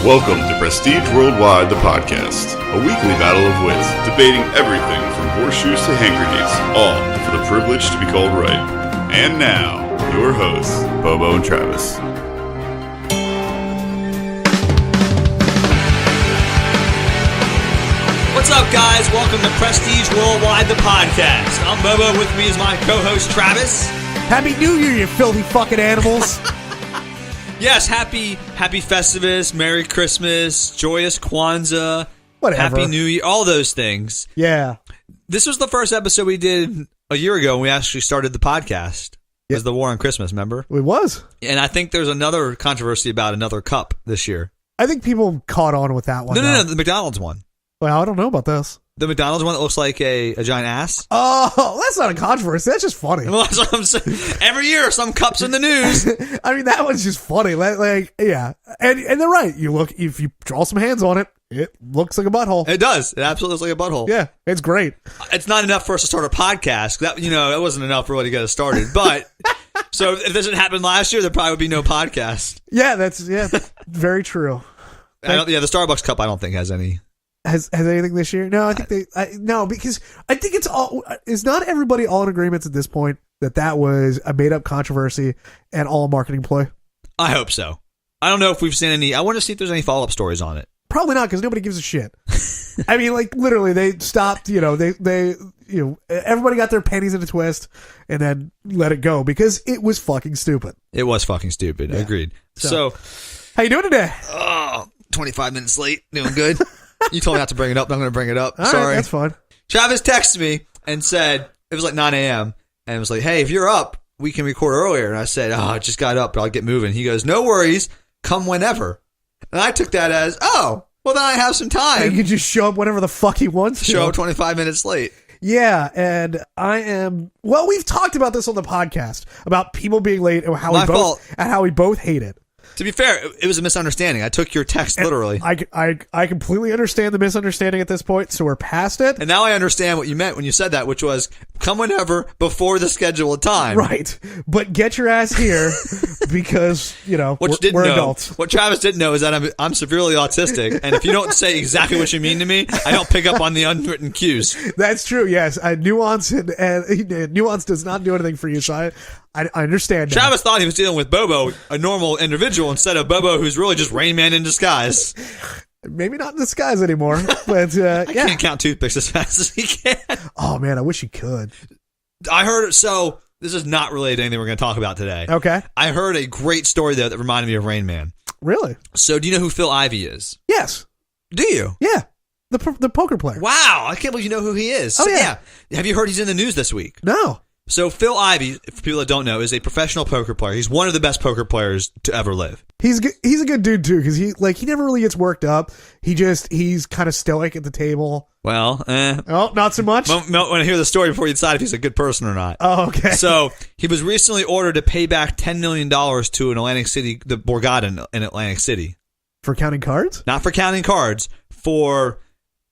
Welcome to Prestige Worldwide, the podcast, a weekly battle of wits, debating everything from horseshoes to hand grenades, all for the privilege to be called right. And now, your hosts, Bobo and Travis. What's up, guys? Welcome to Prestige Worldwide, the podcast. I'm Bobo. With me is my co-host, Travis. Happy New Year, you filthy fucking animals. Yes, happy Festivus, Merry Christmas, joyous Kwanzaa, Whatever. Happy New Year, all those things. Yeah. This was the first episode we did a year ago when we actually started the podcast. It was the War on Christmas, remember? It was. And I think there's another controversy about another cup this year. I think people caught on with that one. No, the McDonald's one. Well, I don't know about this. The McDonald's one that looks like a giant ass? Oh, that's not a controversy. That's just funny. Well, that's what I'm saying. Every year, some cups in the news. I mean, that one's just funny. Like, yeah. And they're right. If you draw some hands on it, it looks like a butthole. It does. It absolutely looks like a butthole. Yeah, it's great. It's not enough for us to start a podcast. That wasn't enough really to get us started. But so if this had happened last year, there probably would be no podcast. Yeah, that's very true. The Starbucks cup I don't think has any. Has anything this year? No, I think no, because I think is not everybody all in agreement at this point that was a made up controversy and all a marketing ploy? I hope so. I don't know if we've seen any. I want to see if there's any follow up stories on it. Probably not, because nobody gives a shit. I mean, like, literally, they stopped, everybody got their pennies in a twist and then let it go because it was fucking stupid. It was fucking stupid. Yeah. Agreed. So, how you doing today? 25 minutes late. Doing good. You told me not to bring it up, but I'm going to bring it up. All Sorry. Right, that's fine. Travis texted me and said, it was like 9 a.m. and it was like, hey, if you're up, we can record earlier. And I said, I just got up, but I'll get moving. He goes, no worries. Come whenever. And I took that as, well, then I have some time. He can just show up whenever the fuck he wants to. Show up 25 minutes late. Yeah, and we've talked about this on the podcast, about people being late and how we both hate it. To be fair, it was a misunderstanding. I took your text literally. I completely understand the misunderstanding at this point, so we're past it. And now I understand what you meant when you said that, which was come whenever before the scheduled time. Right. But get your ass here because, we're adults. What Travis didn't know is that I'm severely autistic, and if you don't say exactly what you mean to me, I don't pick up on the unwritten cues. That's true, yes. Nuance and nuance does not do anything for you, so I understand. Travis thought he was dealing with Bobo, a normal individual, instead of Bobo, who's really just Rain Man in disguise. Maybe not in disguise anymore, but I can't count toothpicks as fast as he can. Oh man, I wish he could. I heard so. This is not related to anything we're going to talk about today. Okay. I heard a great story though that reminded me of Rain Man. Really? So, do you know who Phil Ivey is? Yes. Do you? Yeah. The poker player. Wow, I can't believe you know who he is. Oh yeah. Have you heard he's in the news this week? No. So Phil Ivey, for people that don't know, is a professional poker player. He's one of the best poker players to ever live. He's a good dude too, because he never really gets worked up. He's kind of stoic at the table. Well, oh, not so much. Want to hear the story before you decide if he's a good person or not. Oh, okay. So he was recently ordered to pay back $10 million to an Atlantic City, the Borgata in Atlantic City. For counting cards? Not for counting cards. For,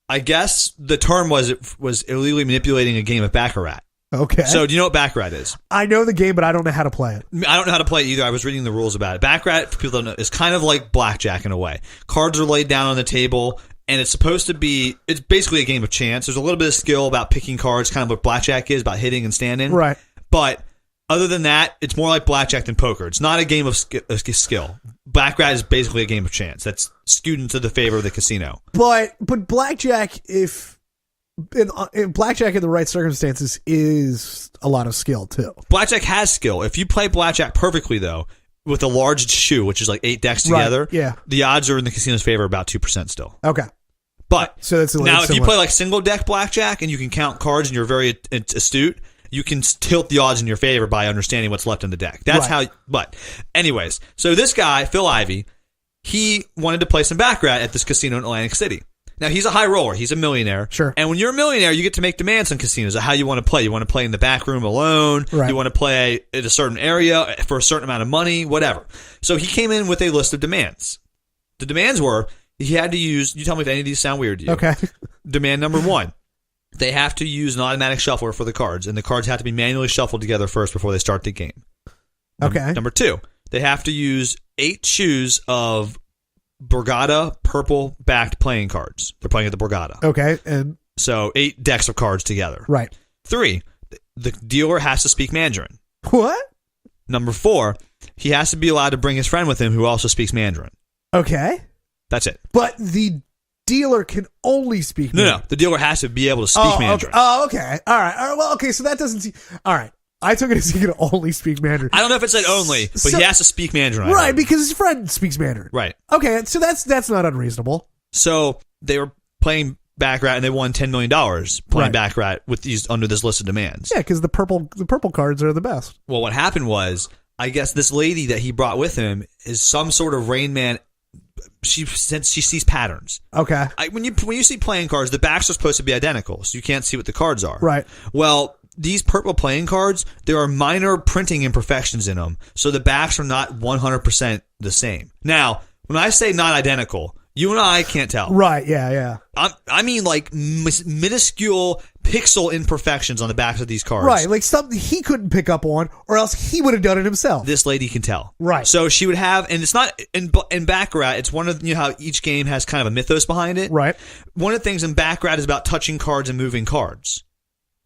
I guess the term was illegally manipulating a game of Baccarat. Okay. So do you know what Baccarat is? I know the game, but I don't know how to play it. I don't know how to play it either. I was reading the rules about it. Baccarat, for people that don't know, is kind of like blackjack in a way. Cards are laid down on the table, and it's basically a game of chance. There's a little bit of skill about picking cards, kind of what blackjack is, about hitting and standing. Right. But other than that, it's more like blackjack than poker. It's not a game of skill. Baccarat is basically a game of chance. That's skewed into the favor of the casino. But blackjack, in blackjack in the right circumstances, is a lot of skill too. Blackjack has skill. If you play blackjack perfectly, though, with a large shoe, which is like 8 decks together, right, yeah, the odds are in the casino's favor about 2% still. Okay. But so that's now, if you play like single deck blackjack and you can count cards and you're very astute, you can tilt the odds in your favor by understanding what's left in the deck. That's right. But anyways, so this guy, Phil Ivey, he wanted to play some Baccarat at this casino in Atlantic City. Now, he's a high roller. He's a millionaire. Sure. And when you're a millionaire, you get to make demands on casinos of how you want to play. You want to play in the back room alone. Right. You want to play at a certain area for a certain amount of money, whatever. So he came in with a list of demands. The demands were, he had to use, you tell me if any of these sound weird to you. Okay. Demand number 1, they have to use an automatic shuffler for the cards, and the cards have to be manually shuffled together first before they start the game. Okay. Number 2, they have to use 8 shoes of Borgata purple-backed playing cards. They're playing at the Borgata. Okay, and So 8 decks of cards together. right. 3, the dealer has to speak Mandarin. What? Number 4, he has to be allowed to bring his friend with him who also speaks Mandarin. Okay, That's it. but the dealer can only speak. No. The dealer has to be able to speak Mandarin. Okay. All right. Well, okay. So that doesn't seem. All right. I took it as he can only speak Mandarin. I don't know if it said only, but he has to speak Mandarin. Right, because his friend speaks Mandarin. Right. Okay, so that's not unreasonable. So they were playing Baccarat and they won $10 million playing Right. Baccarat with these under this list of demands. Yeah, because the purple cards are the best. Well, what happened was, I guess this lady that he brought with him is some sort of Rain Man. She sees patterns. Okay. When you see playing cards, the backs are supposed to be identical, so you can't see what the cards are. Right. Well, these purple playing cards, there are minor printing imperfections in them, so the backs are not 100% the same. Now, when I say not identical, you and I can't tell. Right. Yeah. I mean like minuscule pixel imperfections on the backs of these cards. Right. Like something he couldn't pick up on, or else he would have done it himself. This lady can tell. Right. So she would have, and it's not in Baccarat. It's one of, you know how each game has kind of a mythos behind it. Right. One of the things in Baccarat is about touching cards and moving cards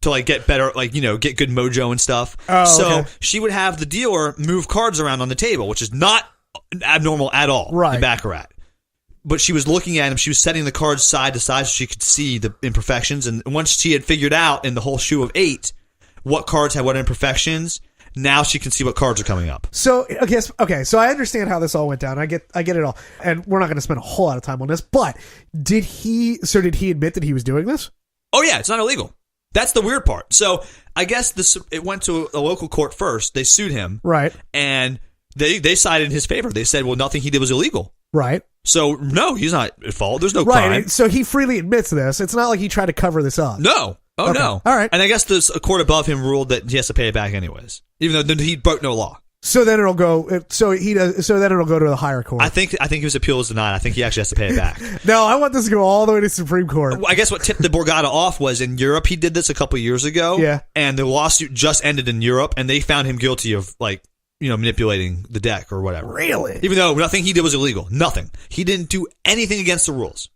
to like get better, like, you know, get good mojo and stuff. Oh, so okay. she would have the dealer move cards around on the table, which is not abnormal at all Right. in Baccarat. But she was looking at him. She was setting the cards side to side so she could see the imperfections. And once she had figured out in the whole shoe of 8 what cards had what imperfections, now she can see what cards are coming up. So okay. So I understand how this all went down. I get it all, and we're not going to spend a whole lot of time on this. But did he admit that he was doing this? Oh yeah, it's not illegal. That's the weird part. So I guess it went to a local court first. They sued him, Right. and they sided in his favor. They said, well, nothing he did was illegal. Right. So no, he's not at fault. There's no Right. crime. So he freely admits this. It's not like he tried to cover this up. No. Oh Okay. no. All right. And I guess there's a court above him ruled that he has to pay it back anyways, even though he broke no law. So then it'll go. So then it'll go to the higher court. I think his appeal was denied. I think he actually has to pay it back. No, I want this to go all the way to Supreme Court. I guess what tipped the Borgata off was in Europe. He did this a couple years ago. Yeah. And the lawsuit just ended in Europe, and they found him guilty of manipulating the deck or whatever. Really? Even though nothing he did was illegal. Nothing. He didn't do anything against the rules.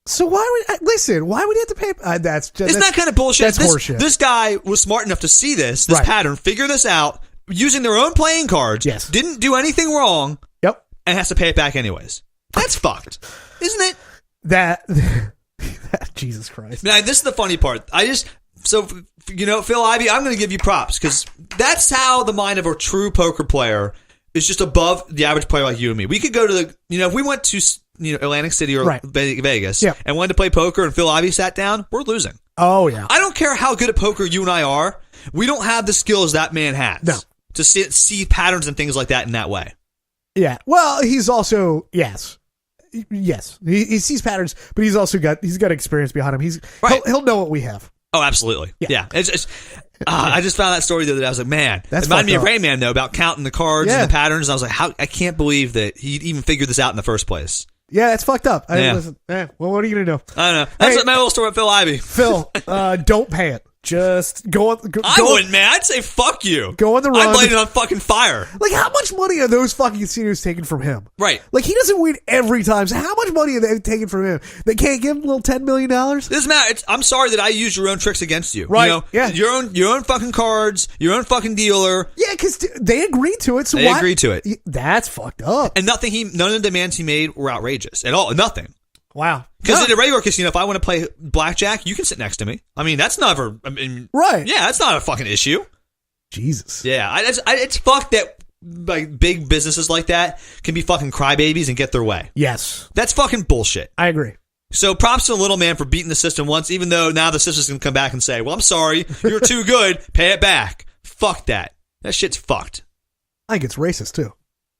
So why would he have to pay? Isn't that kind of bullshit? That's horseshit. This guy was smart enough to see this Right. pattern, figure this out, using their own playing cards. Yes. Didn't do anything wrong. Yep. And has to pay it back anyways. That's fucked, isn't it? That Jesus Christ. Now, this is the funny part. Phil Ivey, I'm going to give you props because that's how the mind of a true poker player is just above the average player like you and me. We could go to if we went to Atlantic City or Right. Vegas Yeah. and wanted to play poker and Phil Ivey sat down, we're losing. Oh yeah. I don't care how good at poker you and I are. We don't have the skills that man has. No. To see patterns and things like that in that way. Yeah. Well, he's also yes. He sees patterns, but he's got experience behind him. Right. He'll know what we have. Oh, absolutely. Yeah. I just found that story the other day. I was like, man, That's it reminded me of fucked up. Rayman though about counting the cards Yeah. and the patterns. And I was like, I can't believe that he even figured this out in the first place. Yeah, that's fucked up. Yeah. Well, what are you gonna do? I don't know. That's my little story about Phil Ivey. Phil, don't pay it. Just go on. I wouldn't, man. I'd say fuck you. Go on the run. I'd light it on fucking fire. Like, how much money are those fucking casinos taking from him? Right. Like, he doesn't win every time. So how much money are they taking from him? They can't give him a little $10 million? Doesn't matter. I'm sorry that I used your own tricks against you. Right. You know, Yeah. Your own fucking cards, your own fucking dealer. Yeah, because they agreed to it. So They why? agreed to it. That's fucked up. And none of the demands he made were outrageous at all. Nothing. Wow. Because No. in a regular casino, if I want to play blackjack, you can sit next to me. I mean, that's never. Right. Yeah, that's not a fucking issue. Jesus. Yeah, it's fucked that like big businesses like that can be fucking crybabies and get their way. Yes. That's fucking bullshit. I agree. So props to the little man for beating the system once, even though now the system's gonna come back and say, "Well, I'm sorry, you're too good. Pay it back." Fuck that. That shit's fucked. I think it's racist, too.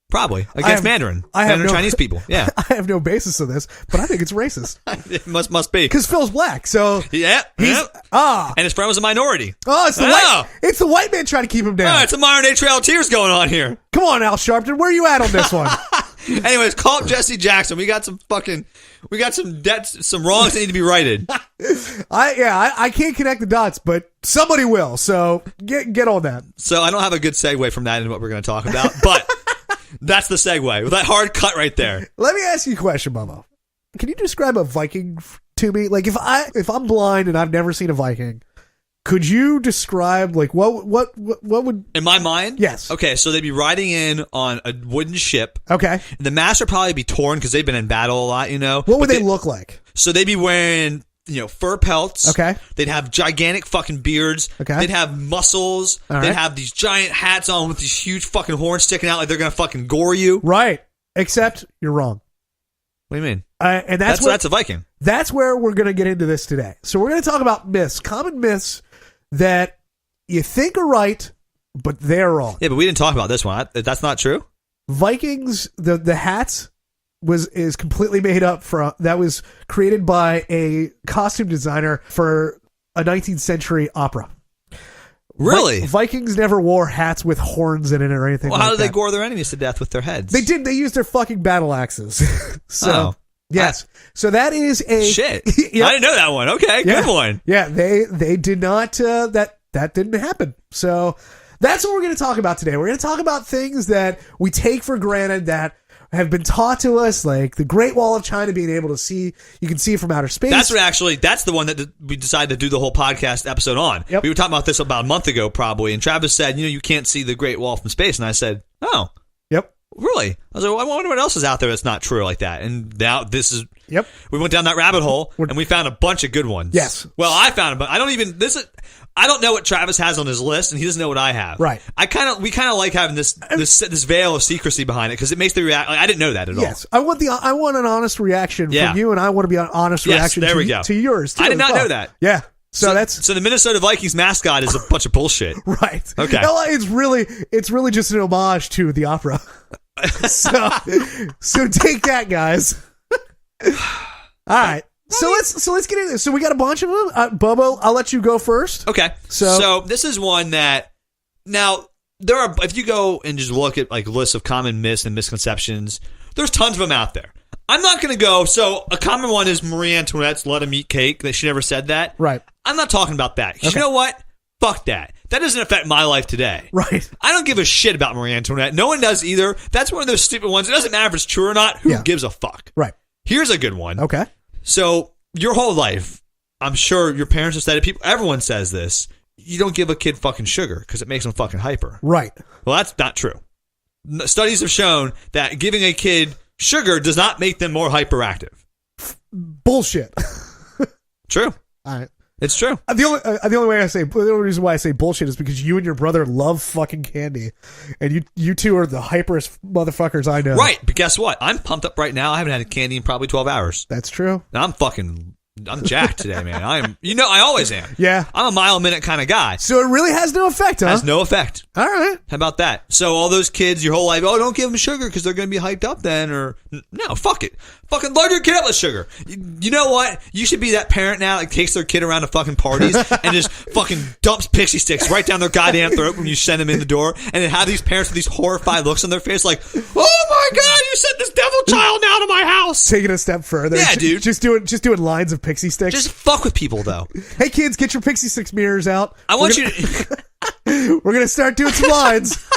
Probably against Mandarin Chinese people. Yeah, I have no basis of this, but I think it's racist. it must be Because Phil's black, so yeah. And his friend was a minority. It's the white man trying to keep him down. Oh, it's a modern day Trail of Tears going on here. Come on, Al Sharpton, where are you at on this one? Anyways, call up Jesse Jackson. We got some debts, some wrongs that need to be righted. I can't connect the dots, but somebody will. So get on that. So I don't have a good segue from that into what we're going to talk about, but That's the segue with that hard cut right there. Let me ask you a question, Bobo. Can you describe a Viking to me? Like, if I'm blind and I've never seen a Viking, could you describe like what would in my mind? Yes. Okay, so they'd be riding in on a wooden ship. Okay. The masts would probably be torn because they've been in battle a lot, you know. What would they look like? So they'd be wearing, you know, fur pelts. Okay. They'd have gigantic fucking beards. Okay. They'd have muscles. All right. They'd have these giant hats on with these huge fucking horns sticking out like they're gonna fucking gore you. Right. Except you're wrong. What do you mean? And that's a Viking. That's where we're going to get into this today. So we're going to talk about myths, common myths that you think are right, but they're wrong. Yeah, but we didn't talk about this one. That's not true. Vikings, the hats is completely made up that was created by a costume designer for a 19th century opera. Really? Vikings never wore hats with horns in it or anything. Well, like how did they that. gore their enemies to death with their heads? They did. They used their fucking battle axes. So yes. So that is a shit. Yep. I didn't know that one. Okay, Yeah. good one. Yeah, they did not. That didn't happen. So that's what we're going to talk about today. We're going to talk about things that we take for granted that have been taught to us, like the Great Wall of China, being able to see, you can see from outer space. That's the one that we decided to do the whole podcast episode on. Yep. We were talking about this about a month ago, probably, and Travis said, you know, you can't see the Great Wall from space, and I said, oh, Yep. really? I was like, well, I wonder what else is out there that's not true like that. And now this is. Yep. We went down that rabbit hole and we found a bunch of good ones. Yes. Well, I found them, but I don't know what Travis has on his list, and he doesn't know what I have. Right. We kind of like having this veil of secrecy behind it because it makes the react. Like, I didn't know that at all. Yes. I want an honest reaction from you, and I want to be an honest reaction to yours too. I did not know that. Yeah. So the Minnesota Vikings mascot is a bunch of bullshit. Right. Okay. No, it's really just an homage to the opera. so take that, guys. All right. So let's get into this. So we got a bunch of them. Bobo, I'll let you go first. Okay. So this is one that now there are. If you go and just look at like lists of common myths and misconceptions, there's tons of them out there. I'm not going to go. So a common one is Marie Antoinette's "let 'em eat cake." That she never said that. Right. I'm not talking about that. Okay. You know what? Fuck that. That doesn't affect my life today. Right. I don't give a shit about Marie Antoinette. No one does either. That's one of those stupid ones. It doesn't matter if it's true or not. Who gives a fuck? Right. Here's a good one. Okay. So your whole life, I'm sure your parents have said it. Everyone says this. You don't give a kid fucking sugar because it makes them fucking hyper. Right. Well, that's not true. Studies have shown that giving a kid sugar does not make them more hyperactive. Bullshit. True. All right. It's true. The only reason why I say bullshit is because you and your brother love fucking candy, and you two are the hyperest motherfuckers I know. Right, but guess what? I'm pumped up right now. I haven't had candy in probably 12 hours. That's true. And I'm jacked today, man. I always am. Yeah. I'm a mile a minute kind of guy. So it really has no effect, huh? Has no effect. All right. How about that? So all those kids, your whole life, don't give them sugar because they're going to be hyped up then, or no, fuck it. Fucking load your kid up with sugar. You know what? You should be that parent now that takes their kid around to fucking parties and just fucking dumps pixie sticks right down their goddamn throat when you send them in the door, and then have these parents with these horrified looks on their face like, oh my God, you sent this devil child now to my house. Take it a step further. Yeah, dude. Just doing lines of pixie sticks. Just fuck with people, though. Hey, kids, get your pixie sticks mirrors out. I want you to... We're going to start doing some lines.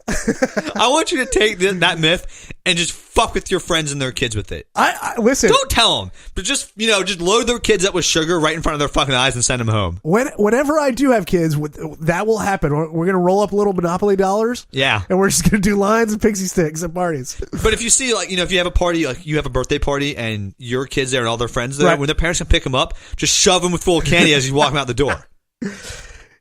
I want you to take that myth and just fuck with your friends and their kids with it. I listen. Don't tell them, but just load their kids up with sugar right in front of their fucking eyes and send them home. Whenever I do have kids, that will happen. We're going to roll up little Monopoly dollars. Yeah. And we're just going to do lines of pixie sticks at parties. But if you see, if you have a party, like you have a birthday party and your kids there and all their friends there, when their parents can pick them up, just shove them with full of candy as you walk them out the door.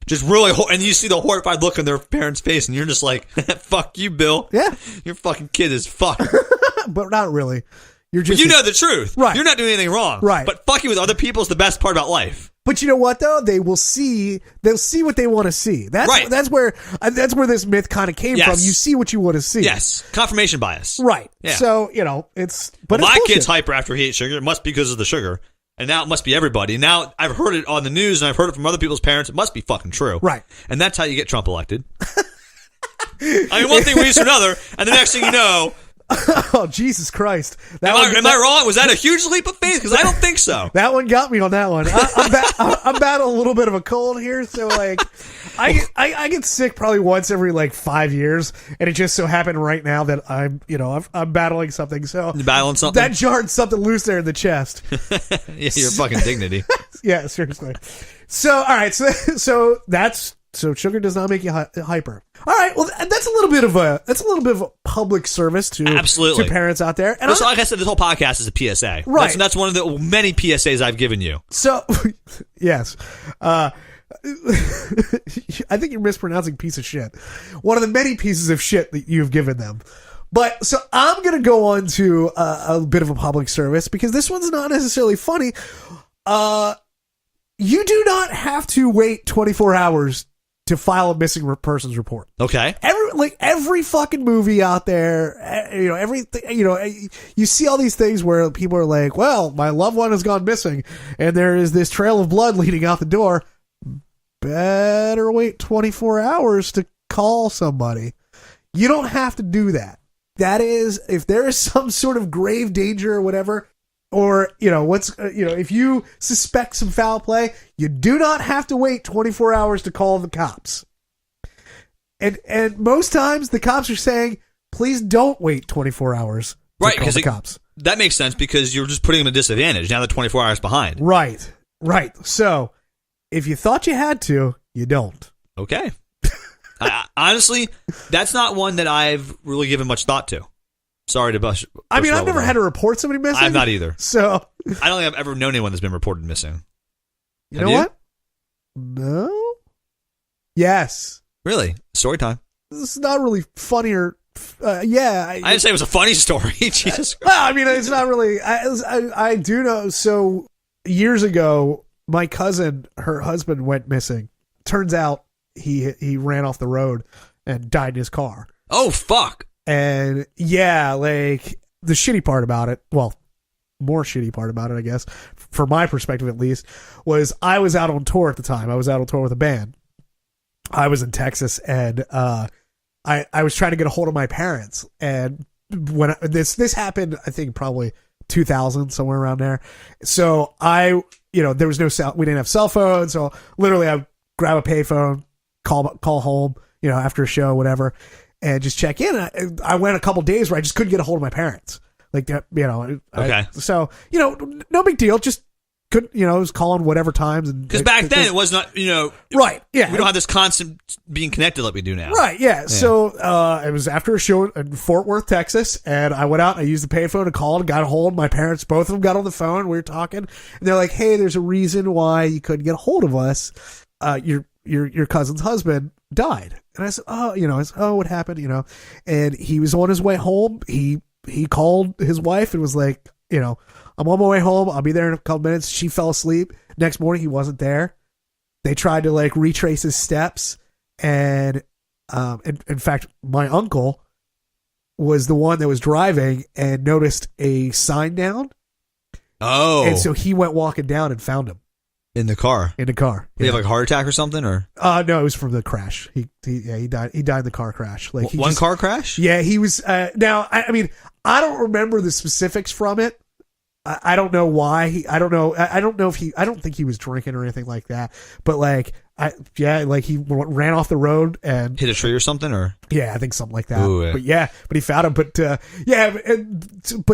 Just really, and you see the horrified look on their parents' face, and you're just like, "Fuck you, Bill. Yeah, your fucking kid is fucked." But not really. You're just, but you know the truth, right? You're not doing anything wrong, right? But fucking with other people is the best part about life. But you know what though? They'll see what they want to see. That's right. That's where this myth kind of came from. You see what you want to see. Yes, confirmation bias. Right. Yeah. So it's. But my it's kid's hyper after he ate sugar. It must be because of the sugar. And now it must be everybody. Now I've heard it on the news and I've heard it from other people's parents. It must be fucking true. Right. And that's how you get Trump elected. I mean, one thing leads to another, and the next thing you know, Oh, Jesus Christ! Am I wrong? Was that a huge leap of faith? Because I don't think so. That one got me on that one. I'm battling a little bit of a cold here, so like, I get sick probably once every like 5 years, and it just so happened right now that I'm battling something. So You're battling something that jarred something loose there in the chest. Yeah, your fucking dignity. Yeah, seriously. So all right, so sugar does not make you hyper. All right, well that's a little bit of a public service to parents out there. And like I said, this whole podcast is a PSA. Right. That's one of the many PSAs I've given you. So yes, I think you're mispronouncing piece of shit. One of the many pieces of shit that you've given them. But so I'm going to go on to a bit of a public service because this one's not necessarily funny. You do not have to wait 24 hours to file a missing persons report. Okay. Every fucking movie out there, everything, you see all these things where people are like, well, my loved one has gone missing and there is this trail of blood leading out the door. Better wait 24 hours to call somebody. You don't have to do that. That is, if there is some sort of grave danger or whatever, or, if you suspect some foul play, you do not have to wait 24 hours to call the cops. And most times the cops are saying, please don't wait 24 hours to call the cops. That makes sense because you're just putting them at a disadvantage. Now they're 24 hours behind. Right. So if you thought you had to, you don't. Okay. Honestly, that's not one that I've really given much thought to. Sorry to bust. I've never had to report somebody missing. I've not either. So I don't think I've ever known anyone that's been reported missing. You know what? No. Yes. Really? Story time. This is not really funny or. Yeah. I didn't say it was a funny story. Jesus Christ. Well, it's not really. I do know. So years ago, my cousin, her husband went missing. Turns out he ran off the road and died in his car. Oh, fuck. And yeah, like the shitty part about it, well, more shitty part about it, I guess, from my perspective at least, was I was out on tour at the time. I was out on tour with a band. I was in Texas, and I was trying to get a hold of my parents. And when this happened, I think probably 2000, somewhere around there. So there was no we didn't have cell phones, so literally I would grab a payphone, call home, after a show, whatever, and just check in. I went a couple days where I just couldn't get a hold of my parents. Like that, Okay. So, no big deal. Just couldn't, was calling whatever times. Because back then it was not, right. Yeah. We don't have this constant being connected like we do now. Right. Yeah. So, it was after a show in Fort Worth, Texas, and I went out and I used the payphone to call and got a hold. My parents, both of them got on the phone. We were talking and they're like, hey, there's a reason why you couldn't get a hold of us. Your cousin's husband died. And I said, what happened? And he was on his way home. He called his wife and was like, I'm on my way home. I'll be there in a couple minutes. She fell asleep. Next morning, he wasn't there. They tried to retrace his steps. And, in fact, my uncle was the one that was driving and noticed a sign down. Oh. And so he went walking down and found him. In the car? In the car. Did he have a heart attack or something? Or no, it was from the crash. He died. He died in the car crash. Car crash? Yeah, he was. Now, I don't remember the specifics from it. I don't know why. I don't know if he. I don't think he was drinking or anything like that. But he ran off the road and hit a tree or something, or yeah, I think something like that. Ooh, yeah. But he found him. But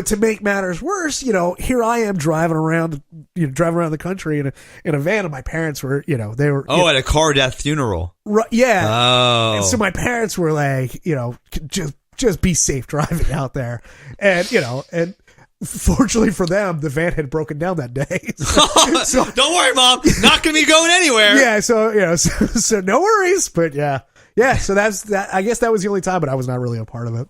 to make matters worse, here I am driving around the country in a van, and my parents were, they were at a car death funeral. Right, yeah. Oh, and so my parents were like, just be safe driving out there, and and. Fortunately for them, the van had broken down that day. So don't worry, Mom. Not going to be going anywhere. Yeah, so no worries. But yeah. So that's that. I guess that was the only time, but I was not really a part of it.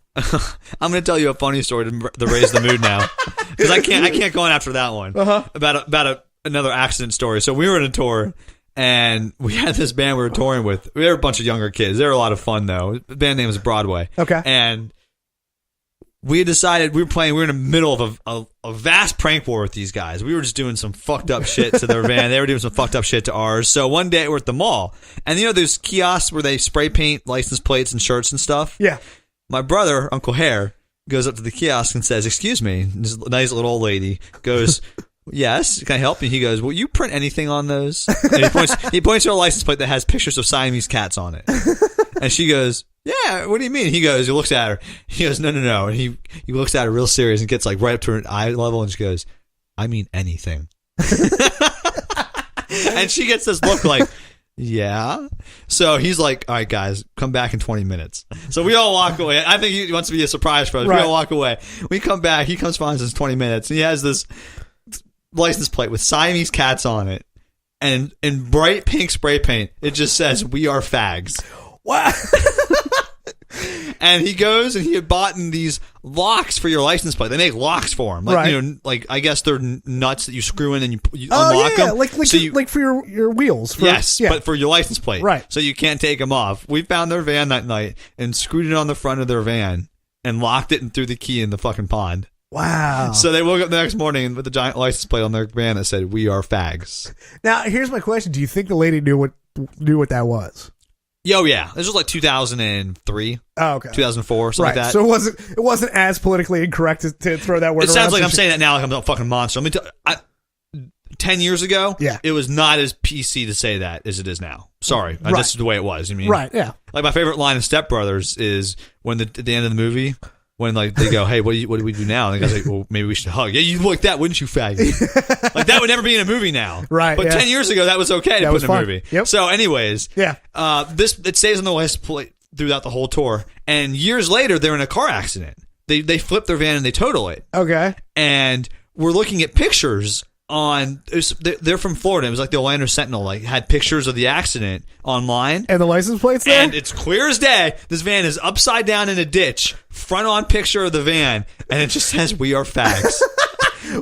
I'm going to tell you a funny story to raise the mood now, because I can't go on after that one. About another accident story. So we were in a tour, and we had this band we were touring with. We were a bunch of younger kids. They were a lot of fun though. The band name was Broadway. Okay, and we had decided we were in the middle of a vast prank war with these guys. We were just doing some fucked up shit to their van. They were doing some fucked up shit to ours. So one day we're at the mall, and those kiosks where they spray paint license plates and shirts and stuff? Yeah. My brother, Uncle Hare, goes up to the kiosk and says, "Excuse me." This nice little old lady goes, "Yes, can I help you?" He goes, "Will you print anything on those?" And he points to a license plate that has pictures of Siamese cats on it. And she goes, "Yeah, what do you mean?" He looks at her. He goes, No. And he looks at her real serious and gets like right up to her eye level and she goes, "I mean anything." And she gets this look like, "Yeah." So he's like, "All right, guys, come back in 20 minutes." So we all walk away. I think he wants to be a surprise for us. Right. We all walk away. We come back. He comes finds us 20 minutes. And he has this license plate with Siamese cats on it. And in bright pink spray paint, it just says, "We are fags." Wow. And he goes and he had bought these locks for your license plate. They make locks for him. Like, right. Like I guess they're nuts that you screw in and you unlock them. Like for your wheels. Yes, but for your license plate. Right. So you can't take them off. We found their van that night and screwed it on the front of their van and locked it and threw the key in the fucking pond. Wow. So they woke up the next morning with a giant license plate on their van that said, "We are fags." Now, here's my question. Do you think the lady knew what that was? Yo, yeah. This was like 2003. Oh, okay. 2004, something like that. So it wasn't as politically incorrect to throw that word around. It sounds like I'm saying that now like I'm a fucking monster. 10 years ago, it was not as PC to say that as it is now. Sorry. Right. That's the way it was. I mean, right, yeah. Like my favorite line in Step Brothers is when at the end of the movie, when like they go, "Hey, what do we do now?" And the guy's like, "Well, maybe we should hug." Yeah, you like that, wouldn't you, faggot? Like that would never be in a movie now. Right. But 10 years ago, that was okay to put in a movie. Yep. So anyways, yeah. It stays on the license plate throughout the whole tour. And years later, they're in a car accident. They flip their van and they total it. Okay. And we're looking at pictures they're from Florida. It was like the Orlando Sentinel, like had pictures of the accident online. And the license plate's there? And it's clear as day. This van is upside down in a ditch, front on picture of the van, and it just says, "We are fags."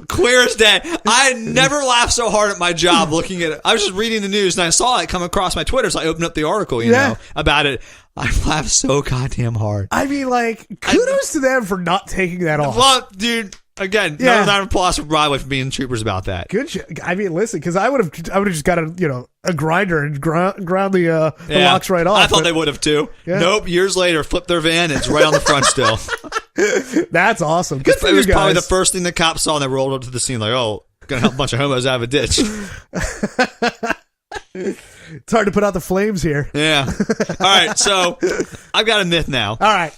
Clear as day. I never laughed so hard at my job looking at it. I was just reading the news and I saw it come across my Twitter, so I opened up the article, you know, about it. I laughed so goddamn hard. I mean, like, kudos to them for not taking that off. Well, dude, again, another round of applause for Broadway for being troopers about that. Good shit. I mean, listen, because I would have just got a grinder and ground the locks right off. I thought they would have too. Yeah. Nope. Years later, flipped their van. It's right on the front still. That's awesome. Good for it you was guys. Probably the first thing the cops saw, and they rolled up to the scene like, "Oh, gonna help a bunch of homos out of a ditch." It's hard to put out the flames here. Yeah. All right. So I've got a myth now. All right.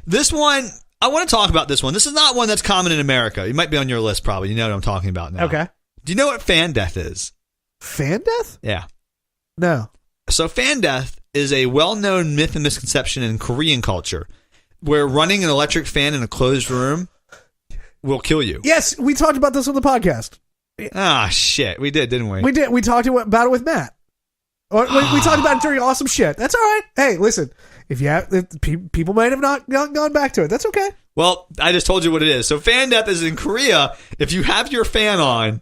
This one, I want to talk about this one. This is not one that's common in America. It might be on your list probably. You know what I'm talking about now. Okay. Do you know what fan death is? Fan death? Yeah. No. So fan death is a well-known myth and misconception in Korean culture where running an electric fan in a closed room will kill you. Yes, we talked about this on the podcast. Ah, shit. We did, didn't we? We did. We talked about it with Matt. Or we talked about it during Awesome Shit. That's all right. Hey, listen. If people might have not gone back to it, that's okay. Well, I just told you what it is. So fan death is in Korea. If you have your fan on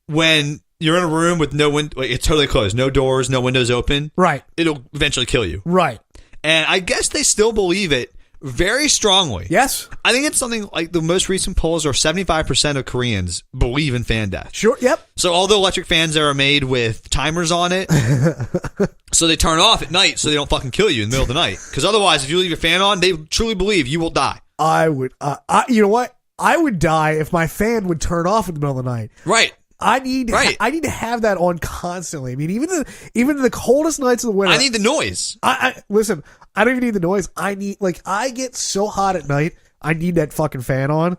when you're in a room with no window, it's totally closed, no doors, no windows open. Right. It'll eventually kill you. Right. And I guess they still believe it very strongly. Yes. I think it's something like the most recent polls are 75% of Koreans believe in fan death. Sure. Yep. So all the electric fans are made with timers on it. So they turn off at night so they don't fucking kill you in the middle of the night. Because otherwise, if you leave your fan on, they truly believe you will die. I would, you know what? I would die if my fan would turn off in the middle of the night. Right. I need to have that on constantly. I mean, even the coldest nights of the winter. I need the noise. Listen, I don't even need the noise. I get so hot at night. I need that fucking fan on.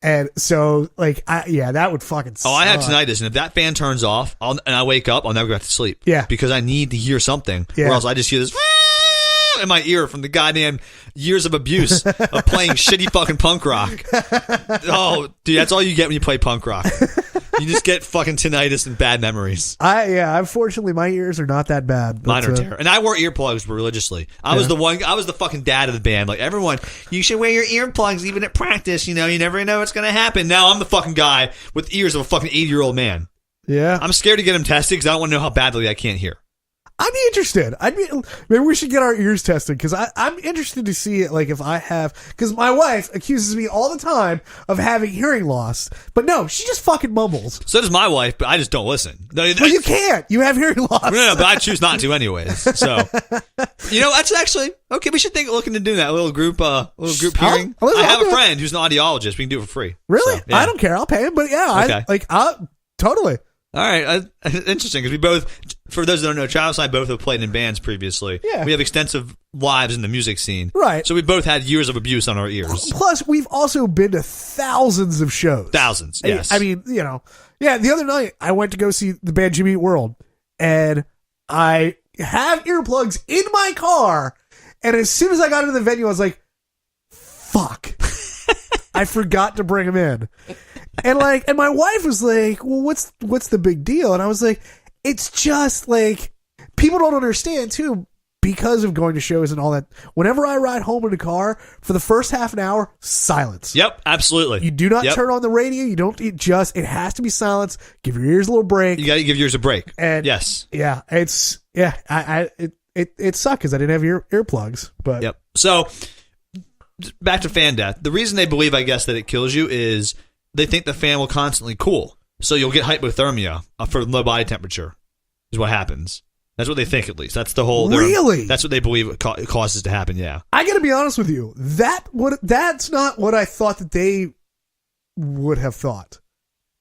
And so, that would fucking suck. Oh, I have tinnitus, and if that fan turns off and I wake up, I'll never go back to sleep. Yeah. Because I need to hear something. Yeah. Or else I just hear this in my ear from the goddamn years of abuse of playing shitty fucking punk rock. Oh, dude, that's all you get when you play punk rock. You just get fucking tinnitus and bad memories. Unfortunately, my ears are not that bad. Mine are terrible. And I wore earplugs religiously. I was the fucking dad of the band. Like, everyone, you should wear your earplugs even at practice. You know, you never know what's going to happen. Now I'm the fucking guy with ears of a fucking 80-year-old man. Yeah. I'm scared to get him tested because I don't want to know how badly I can't hear. I'd be interested. Maybe we should get our ears tested because I'm interested to see it. Like if I have, because my wife accuses me all the time of having hearing loss, but no, she just fucking mumbles. So does my wife, but I just don't listen. No, well, you can't. You have hearing loss. No, but I choose not to anyways. So, that's actually okay. We should look into doing that little group hearing. I have a friend who's an audiologist. We can do it for free. Really? So, yeah. I don't care. I'll pay him. But yeah, okay. Totally. All right, interesting because we both, for those that don't know, Travis and I both have played in bands previously. Yeah. We have extensive lives in the music scene. Right. So we both had years of abuse on our ears. Plus, we've also been to thousands of shows. Thousands, yes. I mean, the other night I went to go see the band Jimmy Eat World, and I have earplugs in my car, and as soon as I got into the venue, I was like, fuck. I forgot to bring them in. And my wife was like, well, what's the big deal? And I was like, it's just like, people don't understand too, because of going to shows and all that. Whenever I ride home in the car, for the first half an hour, silence. Yep, absolutely. You do not turn on the radio. You don't, it has to be silence. Give your ears a little break. You got to give yours a break. And yes. Yeah, it sucked because I didn't have earplugs. But yep. So, back to fan death. The reason they believe, I guess, that it kills you is they think the fan will constantly cool. So you'll get hypothermia for low body temperature is what happens. That's what they think, at least. That's the whole... Really? That's what they believe it causes to happen, yeah. I got to be honest with you. That's not what I thought that they would have thought.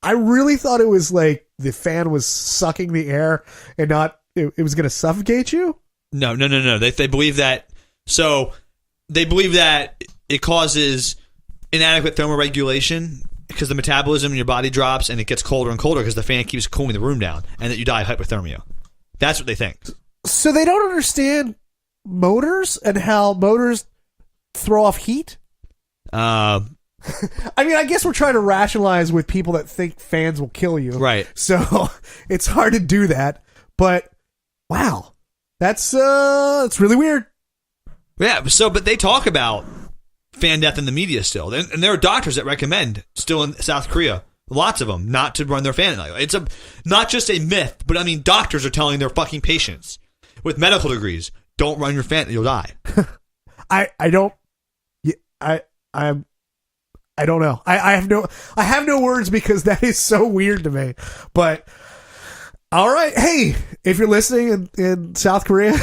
I really thought it was like the fan was sucking the air and not... It was going to suffocate you? No. They believe that... So, they believe that it causes inadequate thermoregulation because the metabolism in your body drops and it gets colder and colder because the fan keeps cooling the room down and that you die of hypothermia. That's what they think. So they don't understand motors and how motors throw off heat? I mean, I guess we're trying to rationalize with people that think fans will kill you. Right. So it's hard to do that. But, wow. That's really weird. Yeah, but they talk about fan death in the media still. And there are doctors that recommend, still in South Korea, lots of them, not to run their fan at night. It's not just a myth, but I mean, doctors are telling their fucking patients with medical degrees, don't run your fan, you'll die. I don't know. I have no words because that is so weird to me. But all right, hey, if you're listening in South Korea,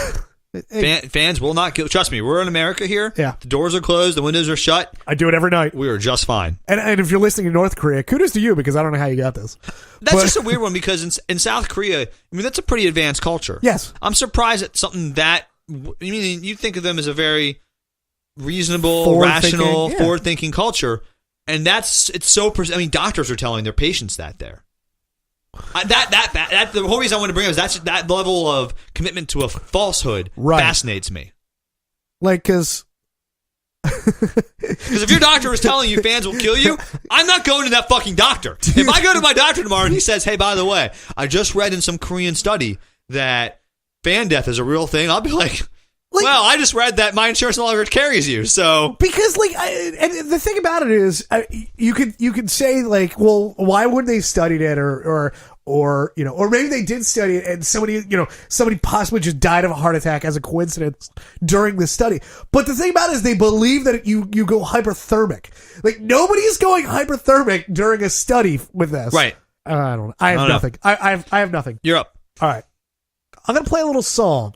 fans will not kill. Trust me, we're in America here. Yeah, the doors are closed, the windows are shut. I do it every night. We are just fine. And if you're listening in North Korea, kudos to you because I don't know how you got this. That's just a weird one because in South Korea, I mean, that's a pretty advanced culture. Yes, I'm surprised at something that. I mean, you think of them as a very reasonable, rational, forward-thinking culture, and it's so. I mean, doctors are telling their patients that there. That the whole reason I want to bring up is that level of commitment to a falsehood fascinates me. Like, because if your doctor is telling you fans will kill you, I'm not going to that fucking doctor. If I go to my doctor tomorrow and he says, "Hey, by the way, I just read in some Korean study that fan death is a real thing," I'll be like, well, I just read that my insurance no longer carries you, so because and the thing about it is, you could say like, well, why wouldn't they studied it or maybe they did study it and somebody possibly just died of a heart attack as a coincidence during the study. But the thing about it is they believe that you go hyperthermic. Like nobody's going hyperthermic during a study with this. Right. I don't know. I have nothing. I have nothing. You're up. All right. I'm gonna play a little song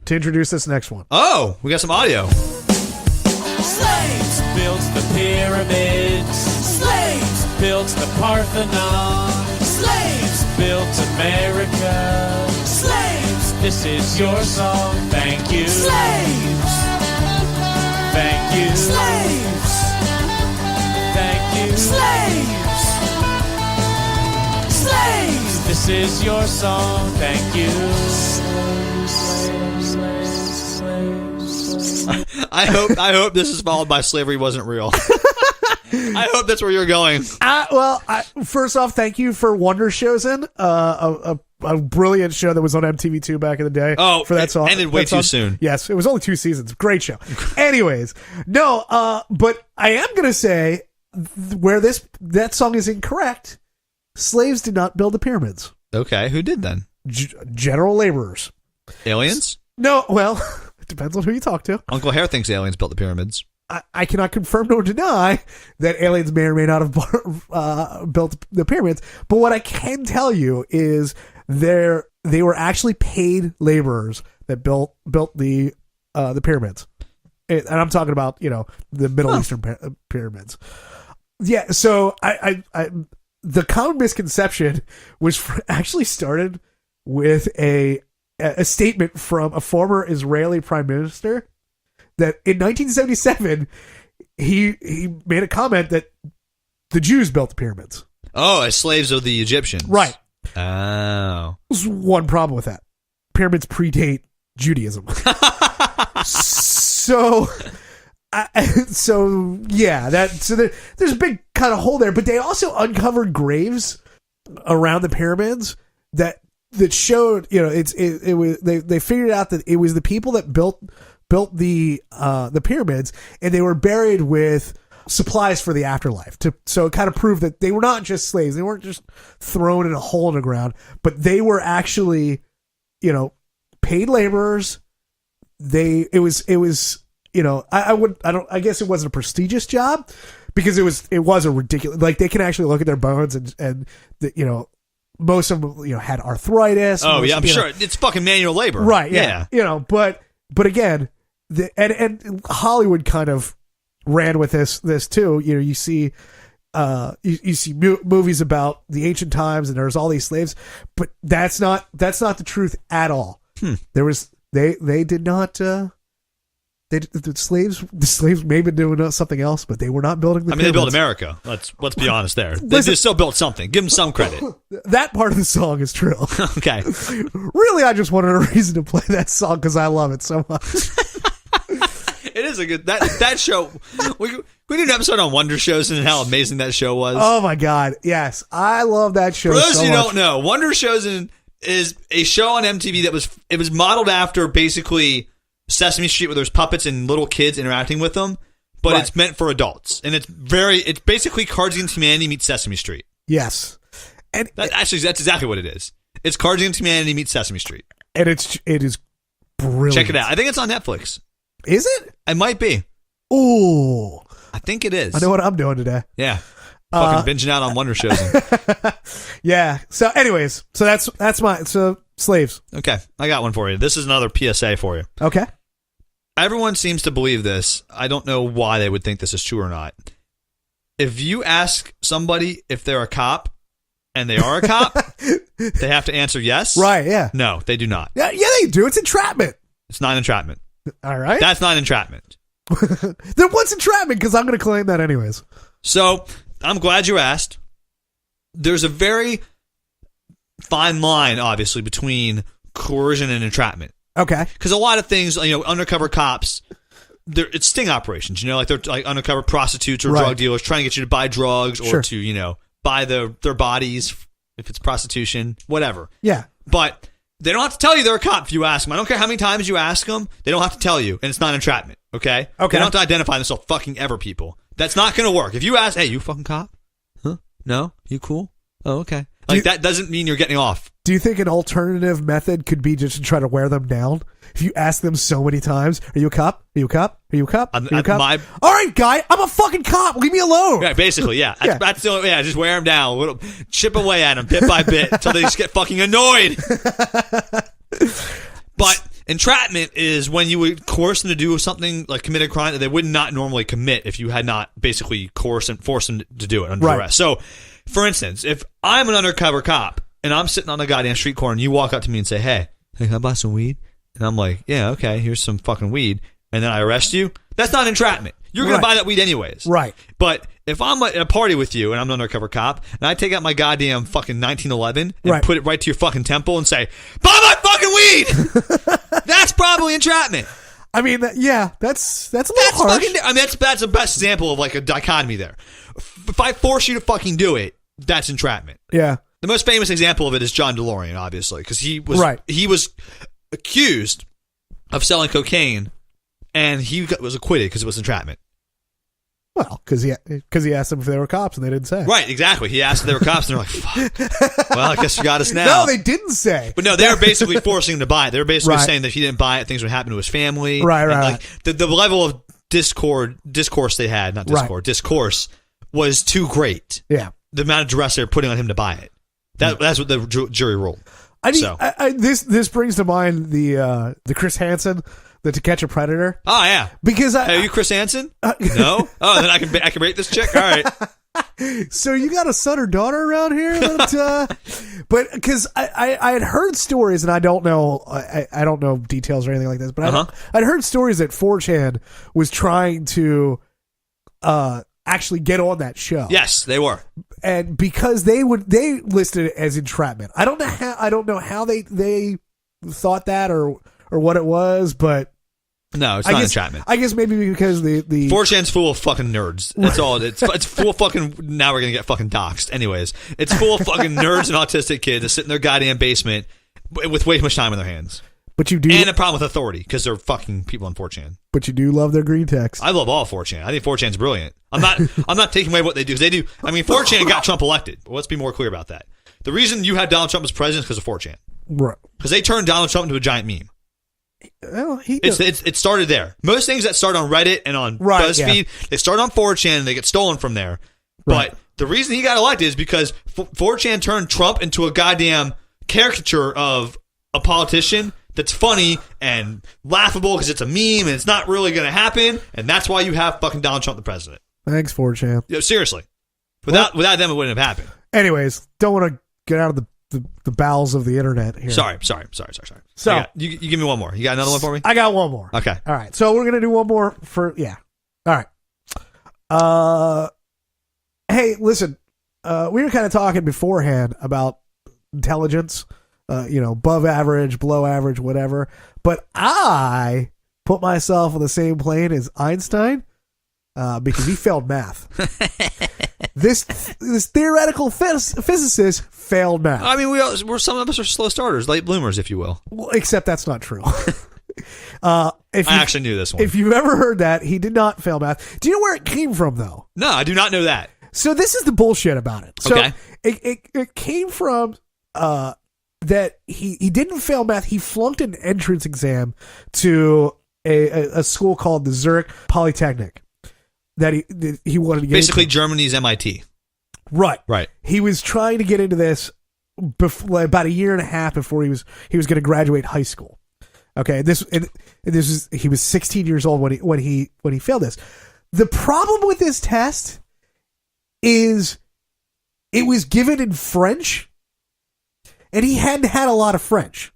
to introduce this next one. Oh, we got some audio. Slaves built the pyramids. Slaves built the Parthenon. Slaves built America. Slaves, this is your song. Thank you. Slaves. Thank you. Slaves. Thank you. Slaves. Slaves, this is your song. Thank you. I hope this is followed by slavery wasn't real. I hope that's where you're going. First off, thank you for Wonder Chosen, a brilliant show that was on MTV2 back in the day. Oh, for that song. Ended way too soon. Yes, it was only 2 seasons. Great show. Anyways, but I am going to say where that song is incorrect. Slaves did not build the pyramids. Okay, who did then? General laborers. Aliens? No, well, it depends on who you talk to. Uncle Hare thinks aliens built the pyramids. I cannot confirm nor deny that aliens may or may not have built the pyramids. But what I can tell you is they were actually paid laborers that built the pyramids. And I'm talking about, the Middle Eastern pyramids. Yeah. So the common misconception was actually started with a statement from a former Israeli prime minister that in 1977 he made a comment that the Jews built the pyramids. Oh, as slaves of the Egyptians. Right. Oh. There's one problem with that. Pyramids predate Judaism. So yeah, there's a big kind of hole there, but they also uncovered graves around the pyramids that showed, it was they figured out that it was the people that built the pyramids, and they were buried with supplies for the afterlife. So it kind of proved that they were not just slaves; they weren't just thrown in a hole in the ground, but they were actually, paid laborers. I guess it wasn't a prestigious job because it was a ridiculous, like they can actually look at their bones and most of them, had arthritis. Oh yeah, I'm sure it's fucking manual labor. Right. Yeah. But again, and Hollywood kind of ran with this too. You see, you see movies about the ancient times, and there's all these slaves, but that's not the truth at all. There was they did not. The slaves may have been doing something else, but they were not building the pyramids. They built America. Let's be honest there. They still built something. Give them some credit. That part of the song is true. Okay. Really, I just wanted a reason to play that song because I love it so much. It is a good that show. We did an episode on Wonder Shows and how amazing that show was. Oh my god, yes, I love that show. For those so who much. don't know, Wonder Shows is a show on MTV that was modeled after basically Sesame Street, where there's puppets and little kids interacting with them, but It's meant for adults, and it's basically Cards Against Humanity meets Sesame Street. Yes, and that's exactly what it is. It's Cards Against Humanity meets Sesame Street, and it is brilliant. Check it out. I think it's on Netflix. Is it? It might be. Ooh, I think it is. I know what I'm doing today. Yeah, fucking binging out on Wonder Shows. Yeah. So, anyways, that's my slaves. Okay, I got one for you. This is another PSA for you. Okay. Everyone seems to believe this. I don't know why they would think this is true or not. If you ask somebody if they're a cop and they are a cop, they have to answer yes. Right. Yeah. No, they do not. Yeah, they do. It's entrapment. It's not entrapment. All right. That's not entrapment. Then what's entrapment? Because I'm going to claim that anyways. So I'm glad you asked. There's a very fine line, obviously, between coercion and entrapment. Okay. Because a lot of things, undercover cops, it's sting operations. They're like undercover prostitutes or drug dealers trying to get you to buy drugs or to buy their bodies if it's prostitution, whatever. Yeah. But they don't have to tell you they're a cop if you ask them. I don't care how many times you ask them. They don't have to tell you, and it's not entrapment. Okay. They don't have to identify themselves fucking ever, people. That's not going to work. If you ask, hey, you fucking cop? Huh? No? You cool? Oh, okay. That doesn't mean you're getting off. Do you think an alternative method could be just to try to wear them down? If you ask them so many times, are you a cop? Are you a cop? Are you a cop? Are you a cop? All right, guy, I'm a fucking cop. Leave me alone. Yeah, basically, yeah. That's the only, just wear them down. Chip away at them bit by bit until they just get fucking annoyed. But entrapment is when you would coerce them to do something, like commit a crime that they would not normally commit if you had not basically coerced and forced them to do it under arrest. So, for instance, if I'm an undercover cop and I'm sitting on the goddamn street corner and you walk up to me and say, hey, can I buy some weed? And I'm like, yeah, okay, here's some fucking weed. And then I arrest you. That's not entrapment. You're going to buy that weed anyways. Right. But if I'm at a party with you and I'm an undercover cop and I take out my goddamn fucking 1911 and put it right to your fucking temple and say, buy my fucking weed! That's probably entrapment. I mean, that's a little harsh. That's the best example of like a dichotomy there. If I force you to fucking do it, that's entrapment. Yeah. The most famous example of it is John DeLorean, obviously, because he was accused of selling cocaine, and he was acquitted because it was entrapment. Well, because he asked them if they were cops and they didn't say. Right, exactly. He asked if they were cops and they're like, fuck. Well, I guess you got us now. No, they didn't say. But no, they were basically forcing him to buy it. They were basically Right. saying that if he didn't buy it, things would happen to his family. Right, and right, like the level of discourse they had, not discord, Right. discourse was too great. Yeah. The amount of duress they were putting on him to buy it. That's what the jury ruled. This brings to mind the Chris Hansen, the To Catch a Predator. Oh yeah, Because hey, are you Chris Hansen? No. Oh, then I can rate this chick. All right. so you got a son or daughter around here? But because I had heard stories, and I don't know I don't know details or anything like this, but I'd heard stories that 4chan was trying to actually get on that show. Yes, they were. And because they listed it as entrapment. I don't know how they thought that or what it was, but No, it's not entrapment. I guess maybe because the 4chan's full of fucking nerds. That's all. It's full of fucking. Now we're gonna get fucking doxxed. Anyways, it's full of fucking nerds and autistic kids that sit in their goddamn basement with way too much time on their hands. But you do, and a problem with authority because they're fucking people on 4chan. But you do love their green text. I love all 4chan. I think 4chan's brilliant. I'm not taking away what they do because they do. I mean, 4chan got Trump elected. Let's be more clear about that. The reason you had Donald Trump as president is because of 4chan. Right. Because they turned Donald Trump into a giant meme. Well, It started there. Most things that start on Reddit and on BuzzFeed, they start on 4chan and they get stolen from there. Right. But the reason he got elected is because 4chan turned Trump into a goddamn caricature of a politician that's funny and laughable because it's a meme and it's not really going to happen. And that's why you have fucking Donald Trump the president. Thanks, 4chan. Yeah, seriously. Without them, it wouldn't have happened. Anyways, don't want to get out of the bowels of the internet here. Sorry. So you give me one more. You got another one for me? I got one more. Okay. All right. So we're gonna do one more for All right. Hey, listen. We were kind of talking beforehand about intelligence. Above average, below average, whatever. But I put myself on the same plane as Einstein because he failed math. This theoretical physicist failed math. I mean, some of us are slow starters, late bloomers, if you will. Well, except that's not true. I actually knew this one. If you've ever heard that, he did not fail math. Do you know where it came from, though? No, I do not know that. So this is the bullshit about it. So Okay. it came from that he didn't fail math. He flunked an entrance exam to a school called the Zurich Polytechnic that he wanted to get Basically, into. Germany's MIT. Right. He was trying to get into this about a year and a half before he was going to graduate high school. Okay, he was 16 years old when he failed this. The problem with this test is it was given in French, and he hadn't had a lot of French.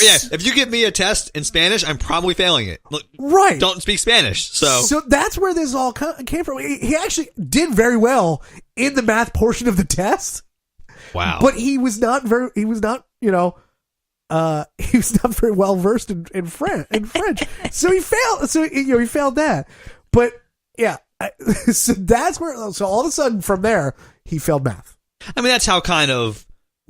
Yeah, if you give me a test in Spanish, I'm probably failing it. Look, right. Don't speak Spanish. So that's where this all came from. He actually did very well in the math portion of the test. Wow. But he was not very well versed in French. So he failed. So he failed that. But yeah, so that's where. So all of a sudden, from there, he failed math. I mean, that's how kind of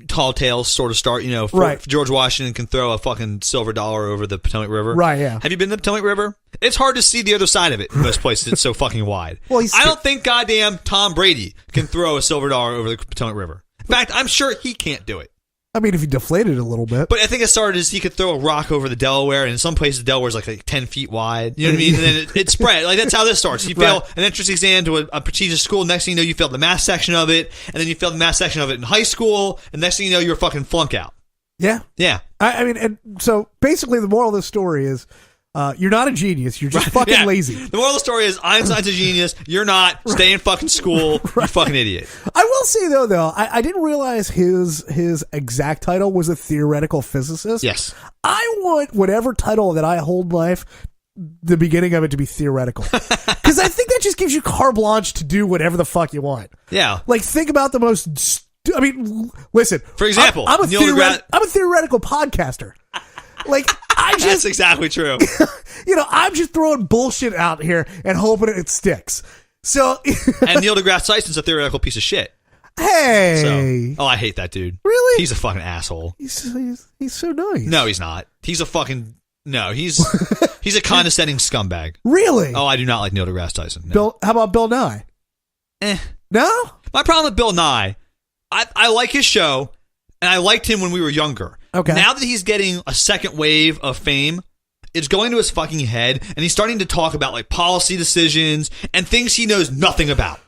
tall tales sort of start. Right. George Washington can throw a fucking silver dollar over the Potomac River. Right. Yeah. Have you been to the Potomac River? It's hard to see the other side of it in most places. It's so fucking wide. Well, I don't think goddamn Tom Brady can throw a silver dollar over the Potomac River. In fact, I'm sure he can't do it. I mean, if he deflated it a little bit. But I think it started as he could throw a rock over the Delaware, and in some places Delaware's like 10 feet wide. You know what I mean? And then it spread. Like, that's how this starts. You fail an entrance exam to a prestigious school. Next thing you know, you failed the math section of it, and then you failed the math section of it in high school, and next thing you know, you're a fucking flunk out. Yeah. Yeah. I mean, and so basically the moral of this story is you're not a genius. You're just fucking lazy. The moral of the story is Einstein's a genius. You're not. Stay in fucking school. You fucking idiot. I will say, though, I didn't realize his exact title was a theoretical physicist. Yes. I want whatever title that I hold in life, the beginning of it to be theoretical. Because I think that just gives you carte blanche to do whatever the fuck you want. Yeah. Like, think about the most... I mean, listen. For example, I'm a theoretical podcaster. Like, that's exactly true. I'm just throwing bullshit out here and hoping it sticks. So, and Neil deGrasse Tyson's a theoretical piece of shit. Hey. I hate that dude. Really? He's a fucking asshole. He's so nice. No, he's not. He's a fucking No, he's a condescending scumbag. Really? Oh, I do not like Neil deGrasse Tyson. No. Bill, how about Bill Nye? No? My problem with Bill Nye, I like his show, and I liked him when we were younger. Okay. Now that he's getting a second wave of fame, it's going to his fucking head, and he's starting to talk about like policy decisions and things he knows nothing about.